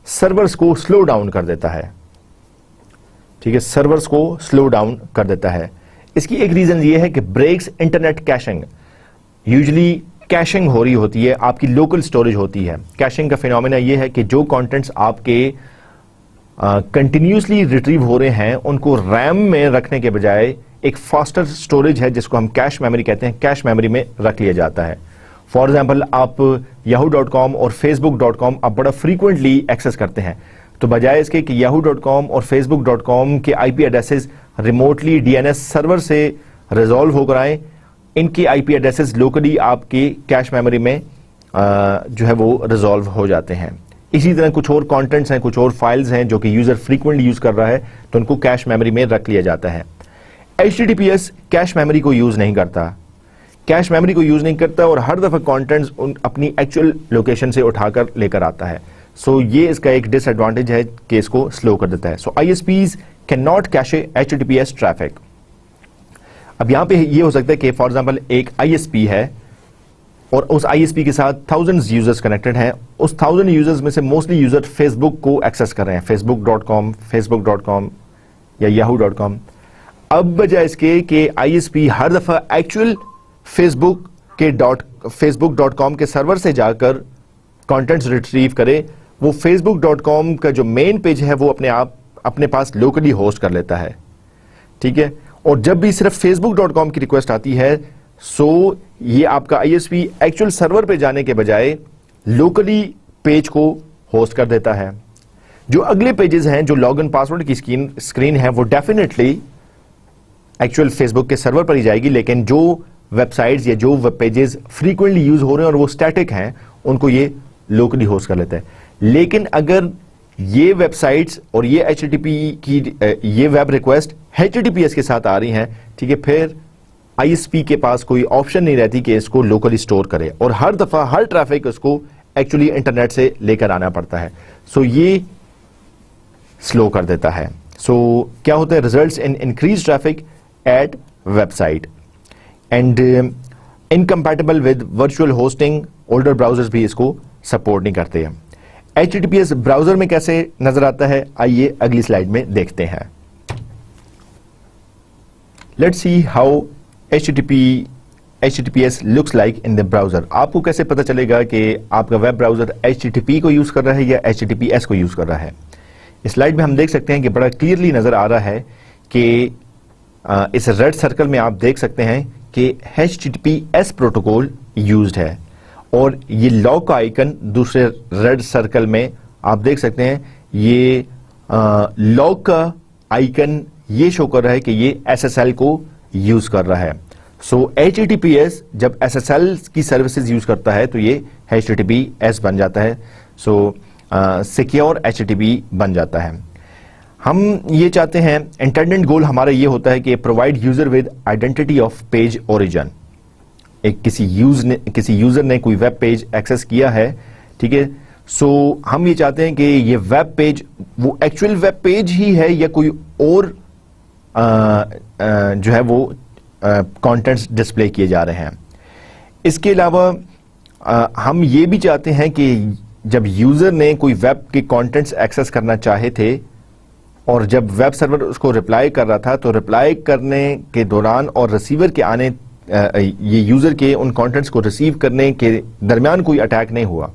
सर्वर्स को स्लो डाउन कर देता है, ठीक है, सर्वर्स को स्लो डाउन कर देता है। इसकी एक रीजन ये है कि breaks internet caching, usually caching हो रही होती है, आपकी लोकल स्टोरेज होती है। कैशिंग का फिनोमेना ये है कि जो कंटेंट्स आपके कंटिन्यूसली रिट्रीव हो रहे हैं उनको रैम में रखने के बजाय एक फास्टर स्टोरेज है जिसको हम कैश मेमोरी कहते हैं, कैश मेमोरी में रख लिया जाता है। फॉर एग्जाम्पल आप yahoo.com और facebook.com आप बड़ा फ्रीक्वेंटली एक्सेस करते हैं, तो बजाय इसके कि yahoo.com और facebook.com के IP addresses remotely DNS server से रिजॉल्व होकर आए, इनके IP एड्रेसेस लोकली आपके कैश मेमोरी में जो है वो रिजॉल्व हो जाते हैं। इसी तरह कुछ और कंटेंट्स हैं, कुछ और फाइल्स हैं जो कि यूजर फ्रीक्वेंटली यूज कर रहा है, तो उनको कैश मेमोरी में रख लिया जाता है। HTTPS कैश मेमोरी को यूज नहीं करता, कैश मेमोरी को यूज नहीं करता और हर दफा कंटेंट्स अपनी एक्चुअल लोकेशन से उठाकर लेकर आता है। सो ये इसका एक डिसएडवांटेज है कि इसको स्लो कर देता है। सो ISPs can not cache HTTPS traffic. अब यहां पे ये हो सकता है कि फॉर एग्जांपल एक ISP है और उस ISP के साथ thousands यूजर्स कनेक्टेड हैं, उस 1000 यूजर्स में से मोस्टली यूजर फेसबुक को एक्सेस कर रहे हैं, facebook.com या yahoo.com। अब बजाय इसके कि ISP हर दफा एक्चुअल facebook.com के सर्वर से जाकर कंटेंट्स रिट्रीव करे, वो facebook.com का जो मेन पेज है वो अपने पास लोकली होस्ट कर लेता है, ठीक है। और जब भी सिर्फ facebook.com की रिक्वेस्ट आती है, सो ये आपका ISP एक्चुअल सर्वर पे जाने के बजाय लोकली पेज को होस्ट कर देता है। जो अगले पेजेस हैं, जो लॉगिन पासवर्ड की स्क्रीन है, वो डेफिनेटली एक्चुअल फेसबुक के सर्वर पर ही जाएगी, लेकिन जो वेबसाइट्स या जो वेब पेजेस फ्रीक्वेंटली यूज हो रहे हैं और वो स्टैटिक हैं, उनको ये लोकली होस्ट कर लेता है। लेकिन अगर ये वेबसाइट्स और ये HTTP की ये वेब रिक्वेस्ट HTTPS के साथ आ रही हैं, ठीक है, फिर ISP के पास कोई ऑप्शन नहीं रहती कि इसको लोकली स्टोर करे, और हर दफा हर ट्रैफिक उसको एक्चुअली इंटरनेट से लेकर आना पड़ता है। सो ये स्लो कर देता है। सो क्या होता है, results in increase traffic at website and incompatible with virtual hosting. Older browsers भी इसको सपोर्ट नहीं करते हैं। HTTPS ब्राउजर में कैसे नजर आता है, आइए अगली स्लाइड में देखते हैं। Let's see how HTTPS looks like in the browser. आपको कैसे पता चलेगा कि आपका वेब ब्राउजर HTTP को यूज कर रहा है या HTTPS को यूज कर रहा है। इस स्लाइड में हम देख सकते हैं कि बड़ा क्लियरली नजर आ रहा है कि इस रेड सर्कल में आप देख सकते हैं कि HTTPS प्रोटोकॉल यूज्ड है, और ये लॉग का आइकन दूसरे रेड सर्कल में आप देख सकते हैं, ये लॉग का आइकन ये शो कर रहा है कि ये SSL को यूज कर रहा है। सो HTTPS जब SSL की सर्विसेज यूज करता है तो ये HTTPS बन जाता है। सो सिक्योर HTTP बन जाता है। हम ये चाहते हैं, इंटेंडेड गोल हमारा ये होता है कि provide user with identity of page origin. एक किसी यूजर ने कोई वेब पेज एक्सेस किया है, ठीक है, सो हम ये चाहते हैं कि ये वेब पेज वो एक्चुअल वेब पेज ही है या कोई और जो है वो कंटेंट्स डिस्प्ले किए जा रहे हैं। इसके अलावा हम ये भी चाहते हैं कि जब यूजर ने कोई वेब के कंटेंट्स एक्सेस करना चाहे थे और जब वेब सर्वर उसको रिप्लाई कर रहा था, तो रिप्लाई करने के दौरान और रिसीवर के आने ये यूजर के उन कंटेंट्स को रिसीव करने के दरमियान कोई अटैक नहीं हुआ।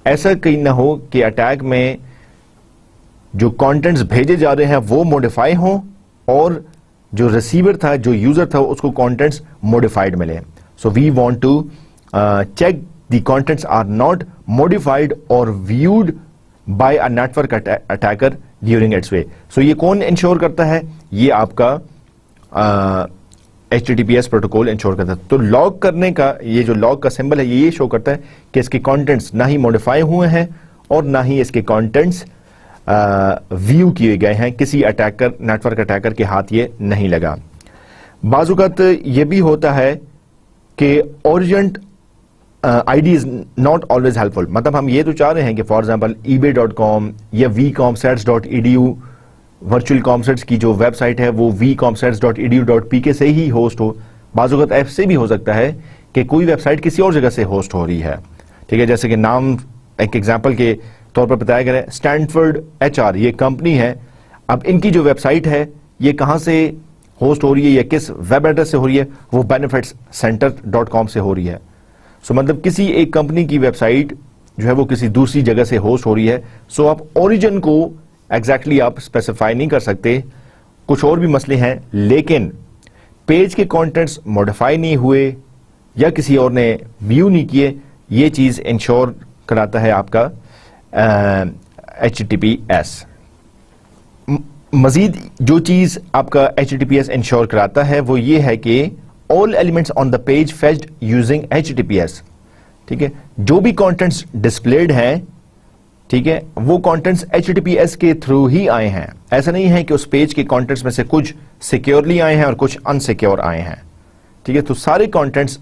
ऐसा कहीं ना हो कि अटैक में जो कंटेंट्स भेजे जा रहे हैं वो मॉडिफाई हों और जो रिसीवर था, जो यूजर था, उसको कंटेंट्स मॉडिफाइड मिले। So we want to check the contents are not modified और viewed by a network attacker during its way. So ये कौन इंश्योर करता है, ये आपका HTTPS प्रोटोकॉल इंश्योर करता है। तो लॉग करने का ये जो लॉग का सिंबल है ये शो करता है कि इसके कंटेंट्स ना ही मॉडिफाई हुए हैं और ना ही इसके कंटेंट्स व्यू किए गए हैं, किसी अटैकर नेटवर्क अटैकर के हाथ ये नहीं लगा। बाजुकत ये भी होता है कि ओरिजेंट ID is not always helpful. मतलब हम ये तो चाह रहे हैं कि फॉर एग्जांपल ebay.com या vcomsets.edu वर्चुअल कॉमसेट्स की जो वेबसाइट है वो vcomsets.edu.pk से ही होस्ट हो। बाजुकत ऐसे भी हो सकता है कि कोई वेबसाइट किसी और जगह से होस्ट हो रही है, ठीक है, जैसे कि नाम एक एग्जांपल के तौर पर बताया गया है स्टैनफोर्ड HR, ये कंपनी है। अब इनकी जो वेबसाइट है ये कहां से होस्ट हो रही है या किस वेब एड्रेस से हो रही है, वो benefitscenter.com से हो रही है। सो मतलब किसी एक कंपनी की वेबसाइट जो है वो किसी दूसरी जगह से होस्ट हो रही है। सो आप ओरिजिन को एग्जैक्टली आप स्पेसिफाई नहीं कर सकते, कुछ और भी मसले हैं, लेकिन पेज के कंटेंट्स मॉडिफाई नहीं हुए या किसी और ने व्यू नहीं किए, ये चीज इंश्योर कराता है आपका HTTPS। मजीद जो चीज आपका HTTPS इंश्योर कराता है वो ये है कि all elements on the page fetched using HTTPS, ठीक है, जो भी कंटेंट्स डिस्प्लेड हैं, ठीक है, वो कंटेंट्स HTTPS के थ्रू ही आए हैं। ऐसा नहीं है कि उस पेज के कंटेंट्स में से कुछ सिक्योरली आए हैं और कुछ अनसिक्योर आए हैं, ठीक है। तो सारे कंटेंट्स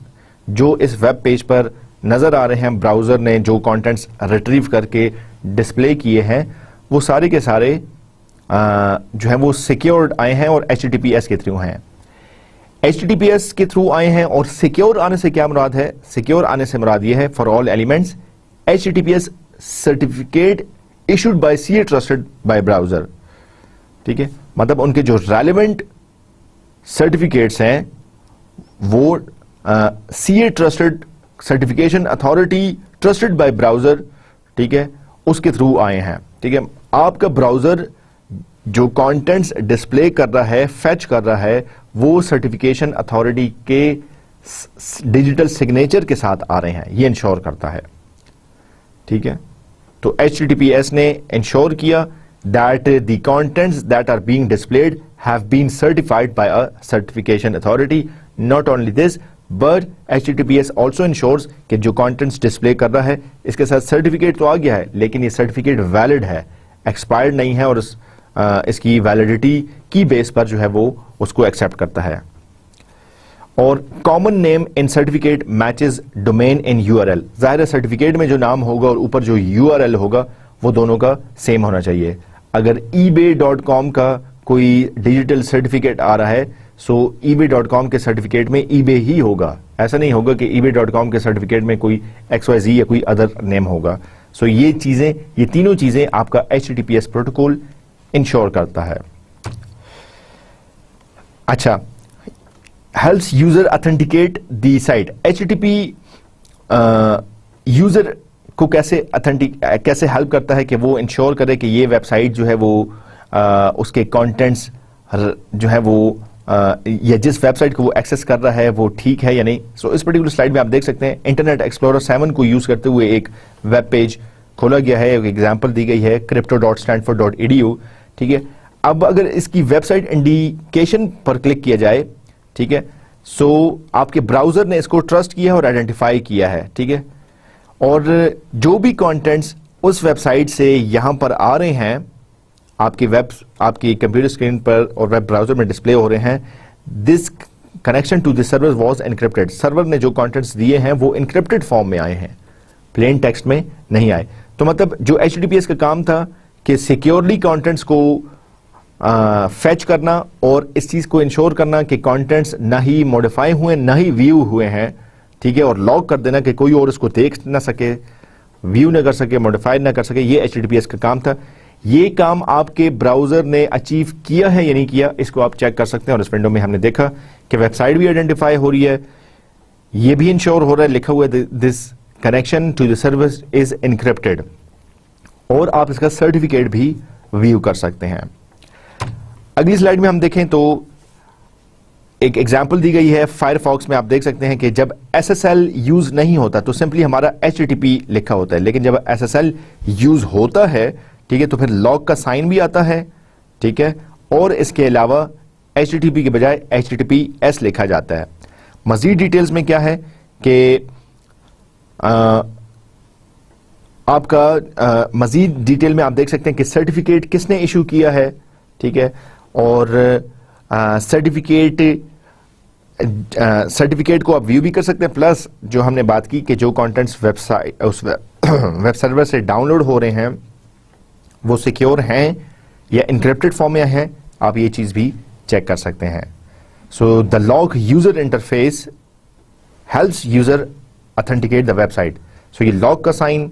जो इस वेब पेज पर नजर आ रहे हैं, ब्राउजर ने जो कंटेंट्स रिट्रीव करके डिस्प्ले किए हैं, वो सारे के सारे जो है वो सिक्योर्ड आए हैं और HTTPS के थ्रू हैं। HTTPS के थ्रू आए हैं। और सिक्योर आने से क्या मुराद है? सिक्योर आने से मुराद ये है for all elements HTTPS certificate issued by CA trusted bye browser. ठीक है, मतलब उनके जो रेलेवेंट सर्टिफिकेट्स हैं वो CA trusted certification authority trusted bye browser, ठीक है, उसके थ्रू आए हैं। ठीक है, आपका ब्राउजर जो कंटेंट्स डिस्प्ले कर रहा है, फेच कर रहा है, वो सर्टिफिकेशन अथॉरिटी के डिजिटल सिग्नेचर के साथ आ रहे हैं, ये इंश्योर करता है। ठीक है, तो HTTPS ने इंश्योर किया that the contents that are being displayed have been certified by a certification authority. Not only this but HTTPS also ensures कि जो कंटेंट्स डिस्प्ले कर रहा है इसके साथ सर्टिफिकेट तो आ गया है, लेकिन ये सर्टिफिकेट वैलिड है, एक्सपायर्ड नहीं है, और इसकी वैलिडिटी की बेस पर जो है वो उसको एक्सेप्ट करता है। और common name in certificate matches domain in URL। जाहिर है सर्टिफिकेट में जो नाम होगा और ऊपर जो URL होगा वो दोनों का सेम होना चाहिए। अगर ebay.com का कोई डिजिटल सर्टिफिकेट आ रहा है सो ebay.com के सर्टिफिकेट में eBay ही होगा, ऐसा नहीं होगा कि ebay.com के सर्टिफिकेट में कोई XYZ या कोई अदर नेम होगा। सो ये चीजें, ये तीनों चीजें आपका HTTPS प्रोटोकॉल इंश्योर करता है। अच्छा, helps user authenticate the site. HTTP user को कैसे हेल्प करता है कि वो इंश्योर करे कि ये वेबसाइट जो है वो उसके कंटेंट्स जो है वो या जिस वेबसाइट को वो एक्सेस कर रहा है वो ठीक है या नहीं। सो इस पर्टिकुलर स्लाइड में आप देख सकते हैं इंटरनेट एक्सप्लोरर 7 को यूज करते हुए एक वेब पेज खोला गया है, एक एग्जांपल दी गई है crypto.stanford.edu। ठीक है, अब अगर इसकी वेबसाइट इंडिकेशन पर क्लिक किया जाए, ठीक है, सो आपके ब्राउजर ने इसको ट्रस्ट किया है और आइडेंटिफाई किया है। ठीक है, और जो भी कंटेंट्स उस वेबसाइट से यहां पर आ रहे हैं आपकी कंप्यूटर स्क्रीन पर और वेब ब्राउजर में डिस्प्ले हो रहे हैं, this connection to this server was encrypted. Server ने जो कंटेंट्स दिए हैं वो एनक्रिप्टेड फॉर्म में आए हैं, प्लेन टेक्स्ट में नहीं आए। तो मतलब जो HTTPS का काम था कि सिक्योरली कंटेंट्स को फेच करना और इस चीज को इंश्योर करना कि कंटेंट्स ना ही मॉडिफाई हुए ना ही व्यू हुए हैं, ठीक है, और लॉक कर देना कि कोई और इसको देख ना सके, व्यू ना कर सके, मॉडिफाई ना कर सके, ये HTTPS का काम था। ये काम आपके ब्राउजर ने अचीव किया है या नहीं किया, इसको आप चेक कर सकते हैं। और इस विंडो में हमने देखा कि वेबसाइट भी आइडेंटिफाई हो रही है, ये भी इंश्योर हो रहा है, लिखा हुआ है this connection to the service is encrypted, और आप इसका सर्टिफिकेट भी व्यू कर सकते हैं। अगली स्लाइड में हम देखें तो एक एग्जांपल दी गई है फायरफॉक्स में। आप देख सकते हैं कि जब SSL यूज नहीं होता तो सिंपली हमारा HTTP लिखा होता है, लेकिन जब SSL यूज होता है, ठीक है, तो फिर लॉग का साइन भी आता है, ठीक है, और इसके अलावा HTTP के बजाय HTTPS लिखा जाता है। मजीद डिटेल्स में क्या है कि आपका मजीद डिटेल में आप देख सकते हैं कि सर्टिफिकेट किसने इशू किया है, ठीक है, और सर्टिफिकेट को आप व्यू भी कर सकते हैं। प्लस जो हमने बात की कि जो कंटेंट्स वेबसाइट उस वेब सर्वर से डाउनलोड हो रहे हैं वो सिक्योर हैं या इनक्रिप्टेड फॉर्म में हैं, आप ये चीज भी चेक कर सकते हैं। So the log user interface helps user authenticate the website. So ये लॉग का साइन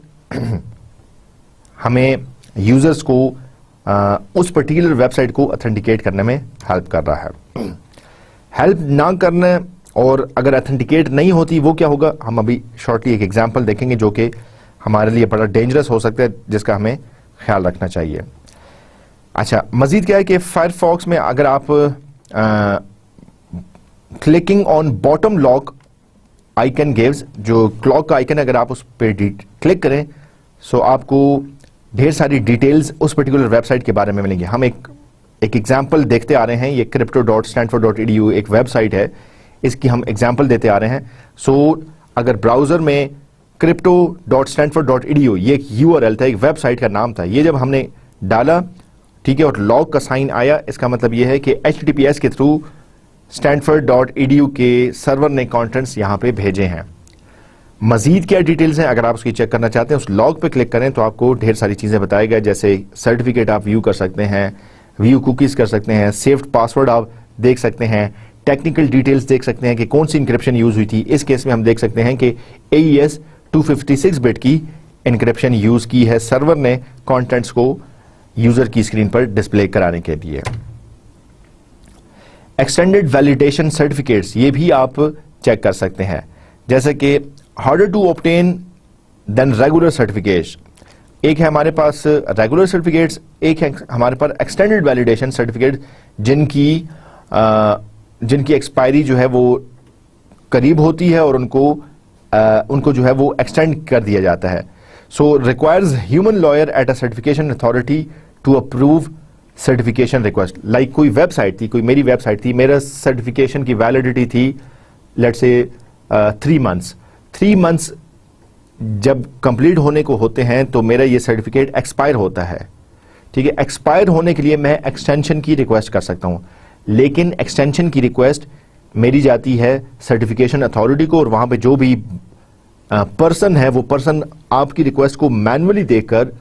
हमें यूजर्स को उस पर्टिकुलर वेबसाइट को ऑथेंटिकेट करने में हेल्प कर रहा है। हेल्प ना करने और अगर ऑथेंटिकेट नहीं होती वो क्या होगा, हम अभी शॉर्टली एक एग्जांपल देखेंगे जो कि हमारे लिए बड़ा डेंजरस हो सकता है, जिसका हमें ख्याल रखना चाहिए। अच्छा, मजीद क्या है कि फायरफॉक्स में अगर आप clicking on bottom lock icon gives, जो क्लॉक का आइकन अगर आप उस पर क्लिक करें सो आपको ढेर सारी डिटेल्स उस पर्टिकुलर वेबसाइट के बारे में मिलेंगी। हम एक एग्जांपल देखते आ रहे हैं, ये crypto.stanford.edu एक वेबसाइट है, इसकी हम एग्जांपल देते आ रहे हैं। सो अगर ब्राउजर में crypto.stanford.edu ये एक URL था, एक वेबसाइट का नाम था, ये जब हमने डाला, ठीक है, और लॉग का साइन आया, इसका मतलब ये है कि HTTPS के थ्रू stanford.edu के सर्वर ने कंटेंट्स यहां पे भेजे हैं। मजीद क्या डिटेल्स हैं अगर आप उसकी चेक करना चाहते हैं, उस लॉग पे क्लिक करें तो आपको ढेर सारी चीजें बताएगा, जैसे सर्टिफिकेट आप व्यू कर सकते हैं, व्यू कुकीज कर सकते हैं, सेव्ड पासवर्ड आप देख सकते हैं, टेक्निकल डिटेल्स देख सकते हैं कि कौन सी इंक्रिप्शन यूज हुई थी। इस केस में हम देख सकते हैं कि AES 256 बिट की इंक्रिप्शन यूज की है सर्वर ने कंटेंट्स को यूजर की स्क्रीन पर डिस्प्ले कराने के लिए। एक्सटेंडेड वैलिडेशन सर्टिफिकेट्स, ये भी आप चेक कर सकते हैं, जैसे कि harder to obtain than regular certificates. एक है हमारे पास रेगुलर सर्टिफिकेट्स, एक है हमारे पास एक्सटेंडेड वैलिडेशन सर्टिफिकेट जिनकी एक्सपायरी जो है वो करीब होती है और उनको जो है वो एक्सटेंड कर दिया जाता है। So requires human lawyer at a certification authority to approve certification request. Like कोई वेबसाइट थी, कोई मेरी वेबसाइट थी, मेरा सर्टिफिकेशन की वैलिडिटी थी लेट्स से 3 मंथ्स। 3 मंथ्स जब कंप्लीट होने को होते हैं तो मेरा ये सर्टिफिकेट एक्सपायर होता है, ठीक है। एक्सपायर होने के लिए मैं एक्सटेंशन की रिक्वेस्ट कर सकता हूं, लेकिन एक्सटेंशन की रिक्वेस्ट मेरी जाती है सर्टिफिकेशन अथॉरिटी को, और वहां पे जो भी पर्सन है वो पर्सन आपकी रिक्वेस्ट को मैन्युअली देखकर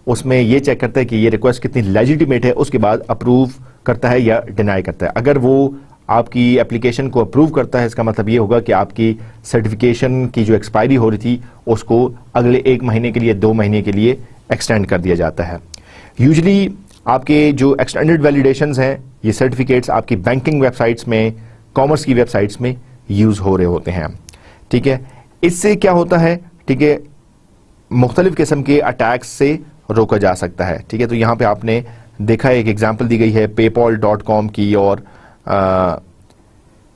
उसमें ये चेक करता है कि ये रिक्वेस्ट कितनी लेजिटिमेट है, उसके बाद अप्रूव करता है या डिनाई करता है। अगर वो आपकी एप्लीकेशन को अप्रूव करता है, इसका मतलब ये होगा कि आपकी सर्टिफिकेशन की जो एक्सपायरी हो रही थी उसको अगले 1 महीने के लिए, 2 महीने के लिए एक्सटेंड कर दिया जाता है। यूजुअली आपके जो एक्सटेंडेड वैलिडेशंस हैं, ये सर्टिफिकेट्स आपकी बैंकिंग वेबसाइट्स में, कॉमर्स की वेबसाइट्स में यूज हो रहे होते हैं, ठीक है। इससे क्या होता है, ठीक है, मुख्तलिफ किस्म के अटैक्स से रोका जा सकता है, ठीक है। तो यहाँ पे आपने देखा है, एक एग्जांपल दी गई है paypal.com की और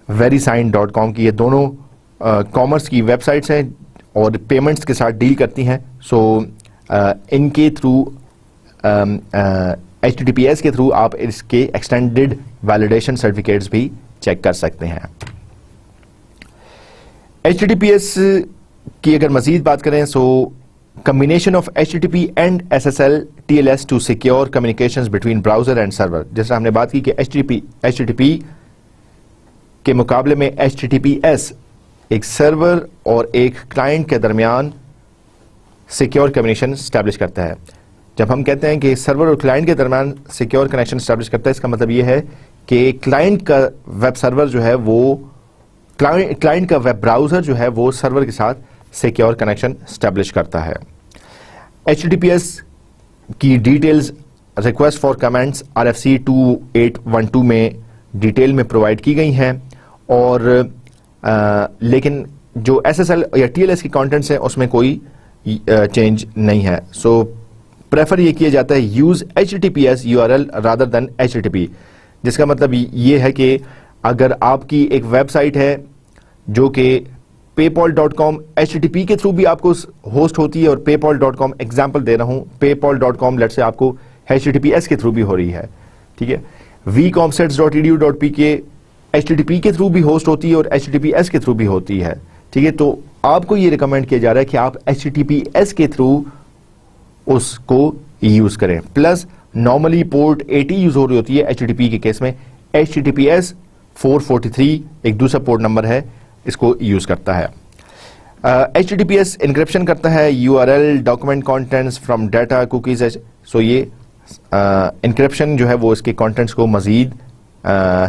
verisign.com की। ये दोनों कॉमर्स की वेबसाइट्स हैं और पेमेंट्स के साथ डील करती हैं। सो इनके थ्रू HTTPS के थ्रू आप इसके एक्सटेंडेड वैलिडेशन सर्टिफिकेट्स भी चेक कर सकते हैं। HTTPS की अगर मजीद बात करें, सो combination of HTTP and SSL TLS to secure communications between browser and server। जैसे हमने बात की कि HTTP के मुकाबले में HTTPS एक सर्वर और एक क्लाइंट के दरमियान सिक्योर कम्युनिकेशन स्टैब्लिश करता है। जब हम कहते हैं कि सर्वर और क्लाइंट के दरमियान सिक्योर कनेक्शन स्टैब्लिश करता है, इसका मतलब ये है कि क्लाइंट का वेब सर्वर जो है वो क्लाइंट का वेब ब्राउजर जो है वो सर्वर के साथ सिक्योर कनेक्शन स्टैब्लिश करता है। HTTPS की details request for comments RFC 2812 में डिटेल में प्रोवाइड की गई हैं, और लेकिन जो SSL या TLS की कंटेंट्स हैं उसमें कोई चेंज नहीं है। सो प्रेफर ये किया जाता है use HTTPS URL rather than HTTP, जिसका मतलब ये है कि अगर आपकी एक वेबसाइट है जो कि paypal.com HTTP के थ्रू भी आपको होस्ट होती है, और paypal.com एग्जांपल दे रहा हूं, paypal.com लेट से आपको HTTPS के थ्रू भी हो रही है, ठीक है। vcomsets.edu.pk HTTP के थ्रू भी होस्ट होती है और HTTPS के थ्रू भी होती है, ठीक है। तो आपको ये रिकमेंड किया जा रहा है कि आप HTTPS के थ्रू उसको यूज करें। प्लस नॉर्मली पोर्ट 80 यूज हो रही होती है HTTP के केस में, HTTPS 443 एक दूसरा पोर्ट नंबर है, इसको यूज करता है। HTTPS इंक्रिप्शन करता है URL, document contents from data, cookies. So ये इंक्रिप्शन जो है वो इसके कंटेंट्स को मजीद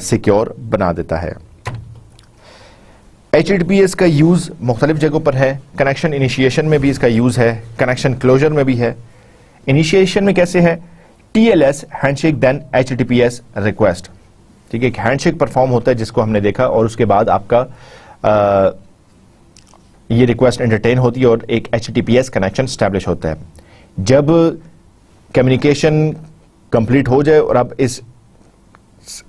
सिक्योर बना देता है। HTTPS का यूज मुख्तलिफ जगहों पर है। कनेक्शन इनिशिएशन में भी इसका यूज है, कनेक्शन क्लोजर में भी है। इनिशिएशन में कैसे है, TLS handshake then HTTPS request, ठीक है। एक हैंडशेक परफॉर्म होता है जिसको हमने देखा, और उसके बाद आपका ये रिक्वेस्ट एंटरटेन होती है और एक HTTPS कनेक्शन स्टैब्लिश होता है। जब कम्युनिकेशन कंप्लीट हो जाए और अब इस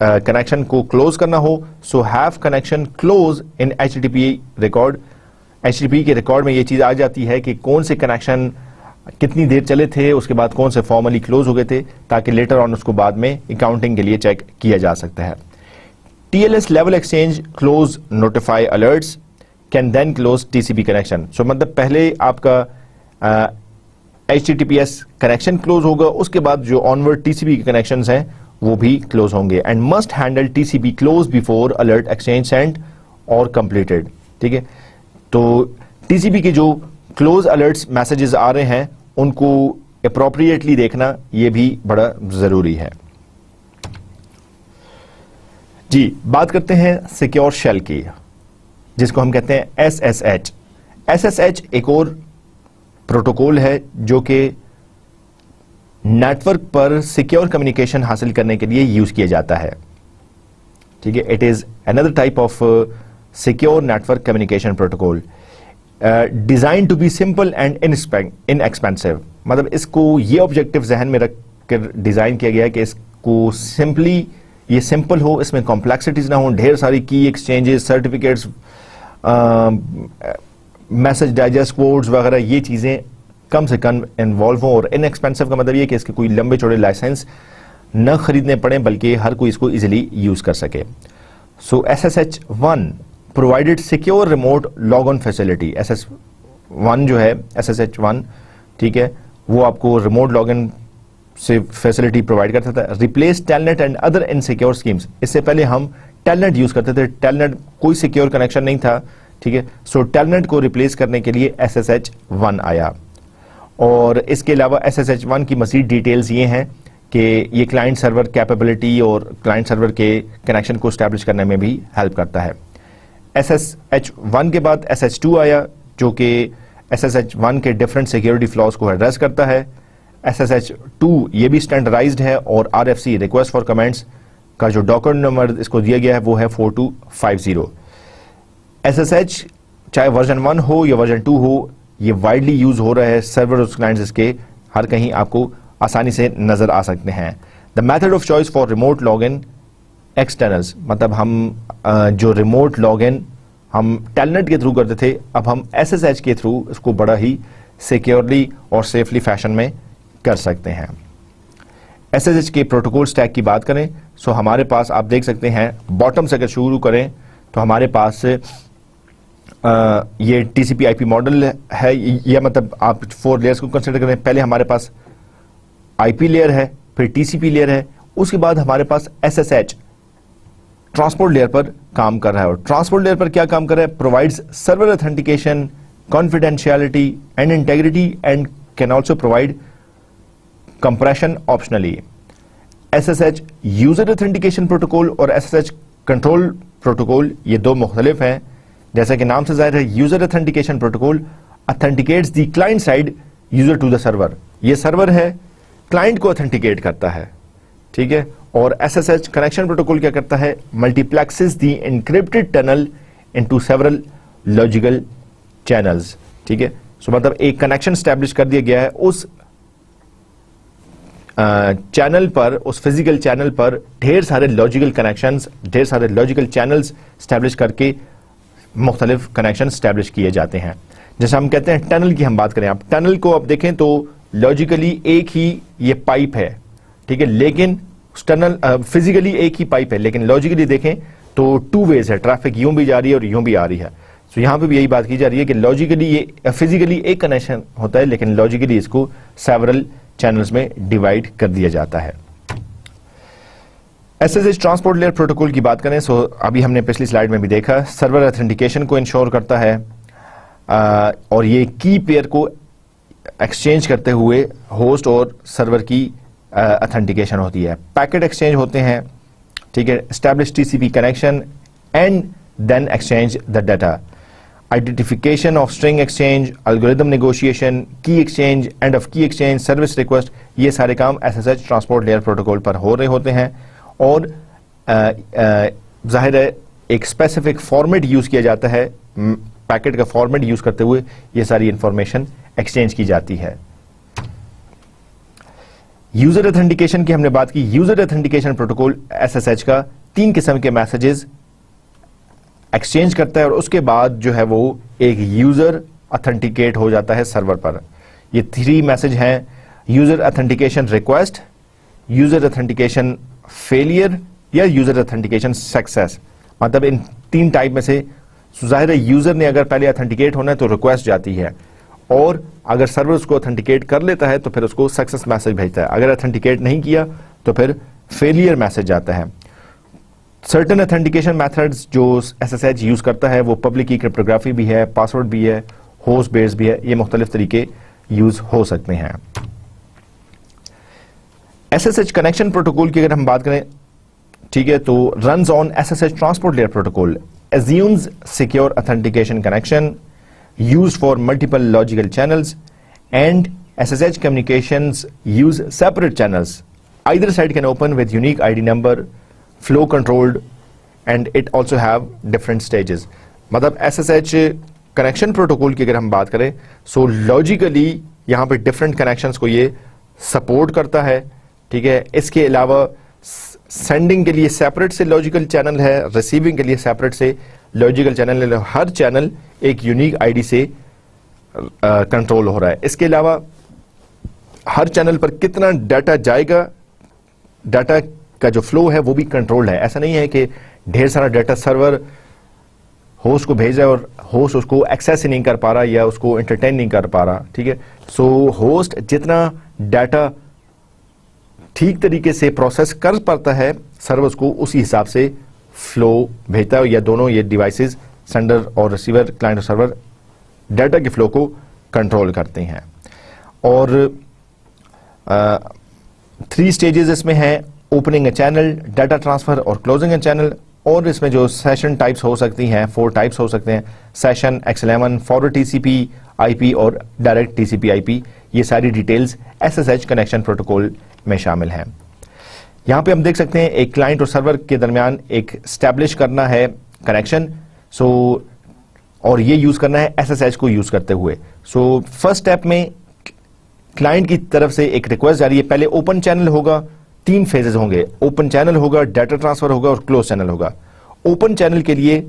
कनेक्शन को क्लोज करना हो, so have connection close in HTTP record. HTTP के रिकॉर्ड में ये चीज आ जाती है कि कौन से कनेक्शन कितनी देर चले थे, उसके बाद कौन से फॉर्मली क्लोज हो गए थे, ताकि लेटर ऑन उसको बाद में अकाउंटिंग के लिए चेक किया जा सकता है। TLS level exchange close notify alerts can then close TCP connection. So मतलब पहले आपका HTTPS कनेक्शन क्लोज होगा, उसके बाद जो ऑनवर्ड TCP के कनेक्शंस हैं वो भी क्लोज होंगे। And must handle TCP close before alert exchange sent और कंप्लीटेड, ठीक है। तो TCP के जो क्लोज अलर्ट्स मैसेजेस आ रहे हैं उनको अप्रोप्रिएटली देखना ये भी बड़ा जरूरी है। जी, बात करते हैं सिक्योर शेल की, जिसको हम कहते हैं SSH। SSH एक और प्रोटोकॉल है जो कि नेटवर्क पर सिक्योर कम्युनिकेशन हासिल करने के लिए यूज किया जाता है। ठीक है, it is another type of secure network communication protocol design to be simple and inexpensive. मतलब इसको ये ऑब्जेक्टिव जहन में रख कर डिजाइन किया गया है कि इसको सिंपली, ये सिंपल हो, इसमें कॉम्प्लेक्सिटीज ना हो, ढेर सारी की exchanges, certificates, message digest codes वगैरह ये चीजें कम से कम इन्वॉल्व हो। और इनएक्सपेंसिव का मतलब ये कि इसके कोई लंबे चौड़े लाइसेंस न खरीदने पड़े, बल्कि हर कोई इसको इजीली यूज कर सके। सो SSH1 provided secure remote log on facility. SSH1 जो है, SSH1 ठीक है, वो आपको रिमोट लॉग इन से फैसिलिटी प्रोवाइड करता था। Replace telnet and other insecure schemes. इससे पहले हम टेलनेट यूज करते थे, टेलनेट कोई सिक्योर कनेक्शन नहीं था। ठीक है, सो टेलनेट को रिप्लेस करने के लिए SSH1 आया। और इसके अलावा SSH1 की मज़ीद डिटेल्स ये हैं कि ये क्लाइंट सर्वर कैपेबिलिटी और क्लाइंट सर्वर के कनेक्शन को स्टैब्लिश करने में भी हेल्प करता है। SSH1 के बाद SSH2 आया, जो कि SSH1 के डिफरेंट सिक्योरिटी फ्लॉज को एड्रेस करता है। SSH2 ये भी स्टैंडर्डाइज्ड है और RFC रिक्वेस्ट फॉर कमेंट्स का जो डॉक्यूमेंट नंबर इसको दिया गया है वो है 4250। SSH चाहे वर्जन 1 हो या वर्जन 2 हो, ये वाइडली यूज हो रहा है सर्वर और क्लाइंट्स, इसके हर कहीं आपको आसानी से नजर आ सकते हैं। The method of choice for remote log in externals, मतलब हम जो रिमोट लॉग इन हम टेलनेट के थ्रू करते थे, अब हम SSH के थ्रू इसको बड़ा ही सिक्योरली और सेफली फैशन में कर सकते हैं। SSH के प्रोटोकॉल स्टैक की बात करें, सो हमारे पास आप देख सकते हैं, बॉटम से अगर शुरू करें तो हमारे पास ये TCP IP मॉडल है, या मतलब आप 4 लेयर्स को कंसिडर करें। पहले हमारे पास IP लेयर है, फिर TCP लेयर है, उसके बाद हमारे पास SSH ट्रांसपोर्ट लेयर पर काम कर रहा है। और ट्रांसपोर्ट लेयर पर क्या काम कर रहा है? Provides server authentication, confidentiality and integrity and can also provide compression optionally. SSH user authentication protocol और SSH कंट्रोल प्रोटोकॉल ये दो मुख्तलिफ हैं। जैसा कि नाम से जाहिर है, user authentication protocol authenticates the client side user to the server. ये सर्वर है, क्लाइंट को ऑथेंटिकेट करता है, ठीक है। और SSH कनेक्शन प्रोटोकॉल क्या करता है? Multiplexes the encrypted tunnel into several logical channels, ठीक है। सो मतलब एक कनेक्शन स्टैब्लिश कर दिया गया है, उस चैनल पर, उस फिजिकल चैनल पर ढेर सारे लॉजिकल कनेक्शंस, ढेर सारे लॉजिकल चैनल्स स्टैब्लिश करके मुख्तलिफ कनेक्शन स्टैब्लिश किए जाते हैं। जैसे हम कहते हैं टनल की हम बात करें, आप टनल को आप देखें तो लॉजिकली एक ही ये पाइप है, ठीक है, लेकिन टनल फिजिकली एक ही पाइप है, लेकिन लॉजिकली देखें तो 2 वेज है, ट्रैफिक यूं भी जा रही है और यूं भी आ रही है। तो यहां पे भी यही बात की जा रही है कि लॉजिकली ये फिजिकली एक कनेक्शन होता है, लेकिन लॉजिकली इसको सेवरल चैनल्स में डिवाइड कर दिया जाता है। SSH ट्रांसपोर्ट लेयर प्रोटोकॉल की बात करें, सो अभी हमने पिछली स्लाइड में भी देखा, सर्वर ऑथेंटिकेशन को इंश्योर करता है और ये की पेयर को एक्सचेंज करते हुए होस्ट और सर्वर की ऑथेंटिकेशन होती है। पैकेट एक्सचेंज होते हैं, ठीक है, establish TCP connection and then exchange the data, identification of string exchange, algorithm negotiation, key exchange, end of key exchange, service request, ये सारे काम SSH ट्रांसपोर्ट लेयर प्रोटोकॉल पर हो रहे होते हैं। और जाहिर है एक स्पेसिफिक फॉर्मेट यूज किया जाता है, पैकेट का फॉर्मेट यूज करते हुए ये सारी इंफॉर्मेशन एक्सचेंज की जाती है। यूजर ऑथेंटिकेशन की हमने बात की। यूजर ऑथेंटिकेशन प्रोटोकॉल SSH का 3 किस्म के मैसेजेस एक्सचेंज करता है और उसके बाद जो है वो एक यूजर ऑथेंटिकेट हो जाता है सर्वर पर। ये 3 मैसेज हैं, user authentication request, user authentication failure या यूजर ऑथेंटिकेशन सक्सेस। मतलब इन 3 टाइप में से जाहिर है यूजर ने अगर पहले ऑथेंटिकेट होना है तो रिक्वेस्ट जाती है, और अगर सर्वर उसको ऑथेंटिकेट कर लेता है तो फिर उसको सक्सेस मैसेज भेजता है। अगर ऑथेंटिकेट नहीं किया तो फिर फेलियर मैसेज जाता है। सर्टेन ऑथेंटिकेशन मेथड्स जो SSH यूज करता है वो पब्लिक की क्रिप्टोग्राफी भी है, पासवर्ड भी है, होस्ट बेस्ड भी है, ये मुख्तलिफ तरीके यूज हो सकते हैं। SSH कनेक्शन प्रोटोकॉल की अगर हम बात करें ठीक है, तो runs on SSH transport layer protocol, assumes secure authentication connection used for multiple logical channels, and SSH communications use separate channels. Either side can open with unique ID number, flow controlled, and it also have different stages. मतलब SSH connection protocol की अगर हम बात करें, so logically यहाँ पे different connections को ये सपोर्ट करता है, ठीक है। इसके अलावा सेंडिंग के लिए सेपरेट से लॉजिकल चैनल है, रिसीविंग के लिए सेपरेट से लॉजिकल चैनल है, हर चैनल एक यूनिक आईडी से कंट्रोल हो रहा है। इसके अलावा हर चैनल पर कितना डाटा जाएगा, डाटा का जो फ्लो है वो भी कंट्रोल्ड है। ऐसा नहीं है कि ढेर सारा डाटा सर्वर होस्ट को भेज रहा है और होस्ट उसको एक्सेस ही नहीं कर पा रहा या उसको एंटरटेन नहीं कर पा रहा, ठीक है। सो होस्ट जितना डाटा ठीक तरीके से प्रोसेस कर पाता है, सर्वर्स को उसी हिसाब से फ्लो भेजता है, या दोनों ये डिवाइसेस सेंडर और रिसीवर, क्लाइंट और सर्वर डाटा के फ्लो को कंट्रोल करते हैं। और 3 स्टेजेस इसमें हैं, opening a channel, data transfer और क्लोजिंग अ चैनल। और इसमें जो सेशन टाइप्स हो सकती हैं, 4 टाइप्स हो सकते हैं, session, XLMN, forward TCP IP और डायरेक्ट TCP IP। ये सारी डिटेल्स SSH कनेक्शन प्रोटोकॉल में शामिल हैं। यहाँ पे हम देख सकते हैं एक क्लाइंट और सर्वर के दरमियान एक स्टैब्लिश करना है कनेक्शन, सो और ये यूज करना है SSH को यूज करते हुए। सो फर्स्ट स्टेप में क्लाइंट की तरफ से एक रिक्वेस्ट जा रही है, पहले ओपन चैनल होगा, 3 फेजेस होंगे, ओपन चैनल होगा, डाटा ट्रांसफर होगा और क्लोज चैनल होगा। ओपन चैनल के लिए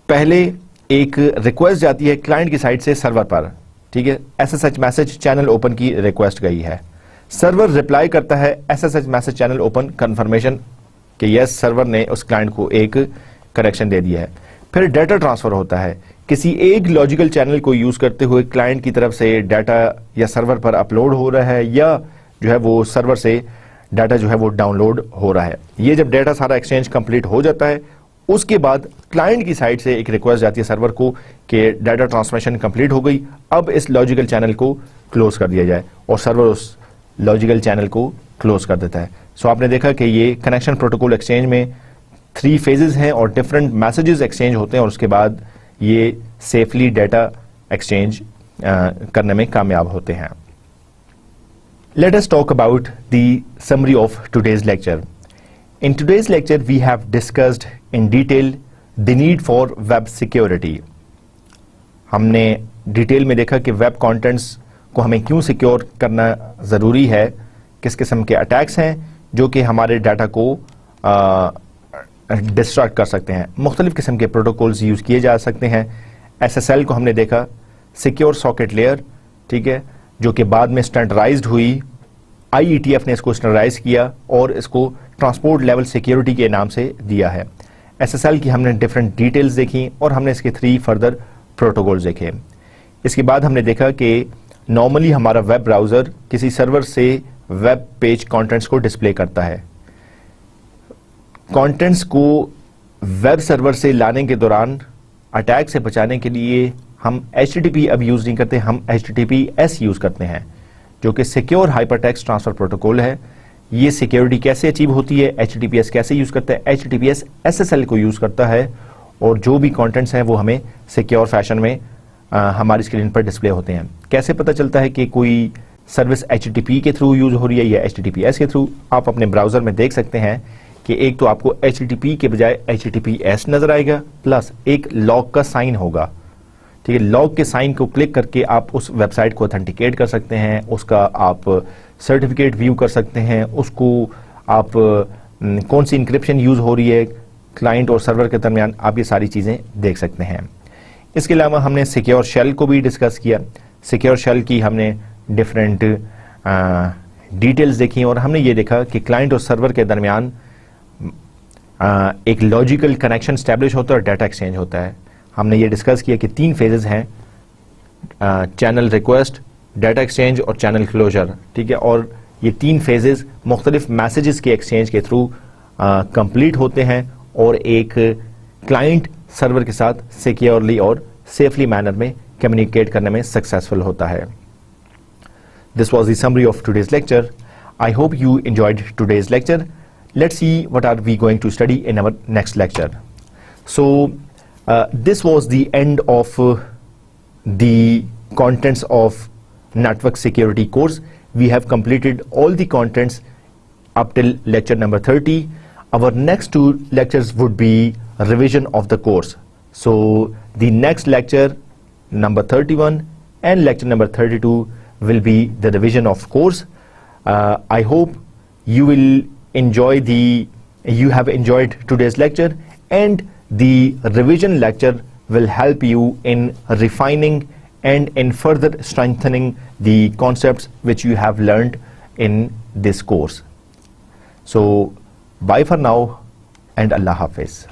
पहले एक रिक्वेस्ट जाती है क्लाइंट की साइड से सर्वर पर, ठीक है। SSH मैसेज चैनल ओपन की रिक्वेस्ट गई है, सर्वर रिप्लाई करता है SSH message channel open confirmation कि यस सर्वर ने उस क्लाइंट को एक कनेक्शन दे दिया है। फिर डाटा ट्रांसफर होता है, किसी एक लॉजिकल चैनल को यूज करते हुए क्लाइंट की तरफ से डाटा या सर्वर पर अपलोड हो रहा है, या जो है वो सर्वर से डाटा जो है वो डाउनलोड हो रहा है। ये जब डाटा सारा एक्सचेंज कंप्लीट हो जाता है, उसके बाद क्लाइंट की साइड से एक रिक्वेस्ट जाती है सर्वर को कि डाटा ट्रांसमिशन कंप्लीट हो गई, अब इस लॉजिकल चैनल को क्लोज कर दिया जाए, और सर्वर उस लॉजिकल चैनल को क्लोज कर देता है। सो आपने देखा कि ये कनेक्शन प्रोटोकॉल एक्सचेंज में 3 फेजेस हैं और डिफरेंट मैसेजेस एक्सचेंज होते हैं, और उसके बाद ये सेफली डाटा एक्सचेंज करने में कामयाब होते हैं। Let us talk about the summary of today's lecture. In today's lecture, we have discussed in detail the need for web security. हमने डिटेल में देखा कि वेब कंटेंट्स को हमें क्यों सिक्योर करना ज़रूरी है, किस किस्म के अटैक्स हैं जो कि हमारे डाटा को डिस्ट्रैक्ट कर सकते हैं। मुख्तलिफ किस्म के प्रोटोकॉल्स यूज़ किए जा सकते हैं। SSL को हमने देखा, सिक्योर सॉकेट लेयर, ठीक है, जो कि बाद में स्टैंडर्डाइज्ड हुई, IETF ने इसको स्टैंडर्डाइज किया और इसको ट्रांसपोर्ट लेवल सिक्योरिटी के नाम से दिया है। SSL की हमने डिफरेंट डिटेल्स देखी और हमने इसके 3 फर्दर प्रोटोकॉल्स देखे। इसके बाद हमने देखा कि नॉर्मली हमारा वेब ब्राउज़र किसी सर्वर से वेब पेज कंटेंट्स को डिस्प्ले करता है। कंटेंट्स को वेब सर्वर से लाने के दौरान अटैक से बचाने के लिए हम HTTP अब यूज़ नहीं करते, हम HTTPS यूज़ करते हैं, जो कि सिक्योर हाइपरटेक्स्ट ट्रांसफर प्रोटोकॉल है। ये सिक्योरिटी कैसे अचीव होती है, HTTPS कैसे यूज़ करता है? HTTPS SSL को यूज़ करता है, और जो भी कंटेंट्स हैं वो हमें सिक्योर फैशन में हमारी स्क्रीन पर डिस्प्ले होते हैं। कैसे पता चलता है कि कोई सर्विस HTTP के थ्रू यूज़ हो रही है या HTTPS के थ्रू? आप अपने ब्राउज़र में देख सकते हैं कि एक तो आपको HTTP के बजाय HTTPS नज़र आएगा, प्लस एक लॉग का साइन होगा, ठीक है। लॉग के साइन को क्लिक करके आप उस वेबसाइट को ऑथेंटिकेट कर सकते हैं, उसका आप सर्टिफिकेट व्यू कर सकते हैं, उसको आप कौन सी इंक्रिप्शन यूज़ हो रही है क्लाइंट और सर्वर के दरमियान, आप ये सारी चीज़ें देख सकते हैं। इसके अलावा हमने सिक्योर शेल को भी डिस्कस किया। सिक्योर शेल की हमने डिफरेंट डिटेल्स देखी और हमने ये देखा कि क्लाइंट और सर्वर के दरमियान एक लॉजिकल कनेक्शन स्टैब्लिश होता है और डाटा एक्सचेंज होता है। हमने ये डिस्कस किया कि 3 फेजेस हैं, चैनल रिक्वेस्ट, डाटा एक्सचेंज और चैनल क्लोजर, ठीक है। और ये 3 फेजेस मुख्तलिफ मैसेजेस के एक्सचेंज के थ्रू कंप्लीट होते हैं और एक क्लाइंट सर्वर के साथ सिक्योरली और सेफली मैनर में कम्युनिकेट करने में सक्सेसफुल होता है। This was the summary of today's lecture. I hope you enjoyed today's lecture. let's see what are we going to study in our next lecture. So this was the end of the contents of network security course. We have completed all the contents up till lecture number 30. Our next two lectures would be revision of the course. So the next lecture number 31 and lecture number 32 will be the revision of course. I hope you have enjoyed today's lecture, and the revision lecture will help you in refining and in further strengthening the concepts which you have learned in this course. So bye for now, and Allah Hafiz.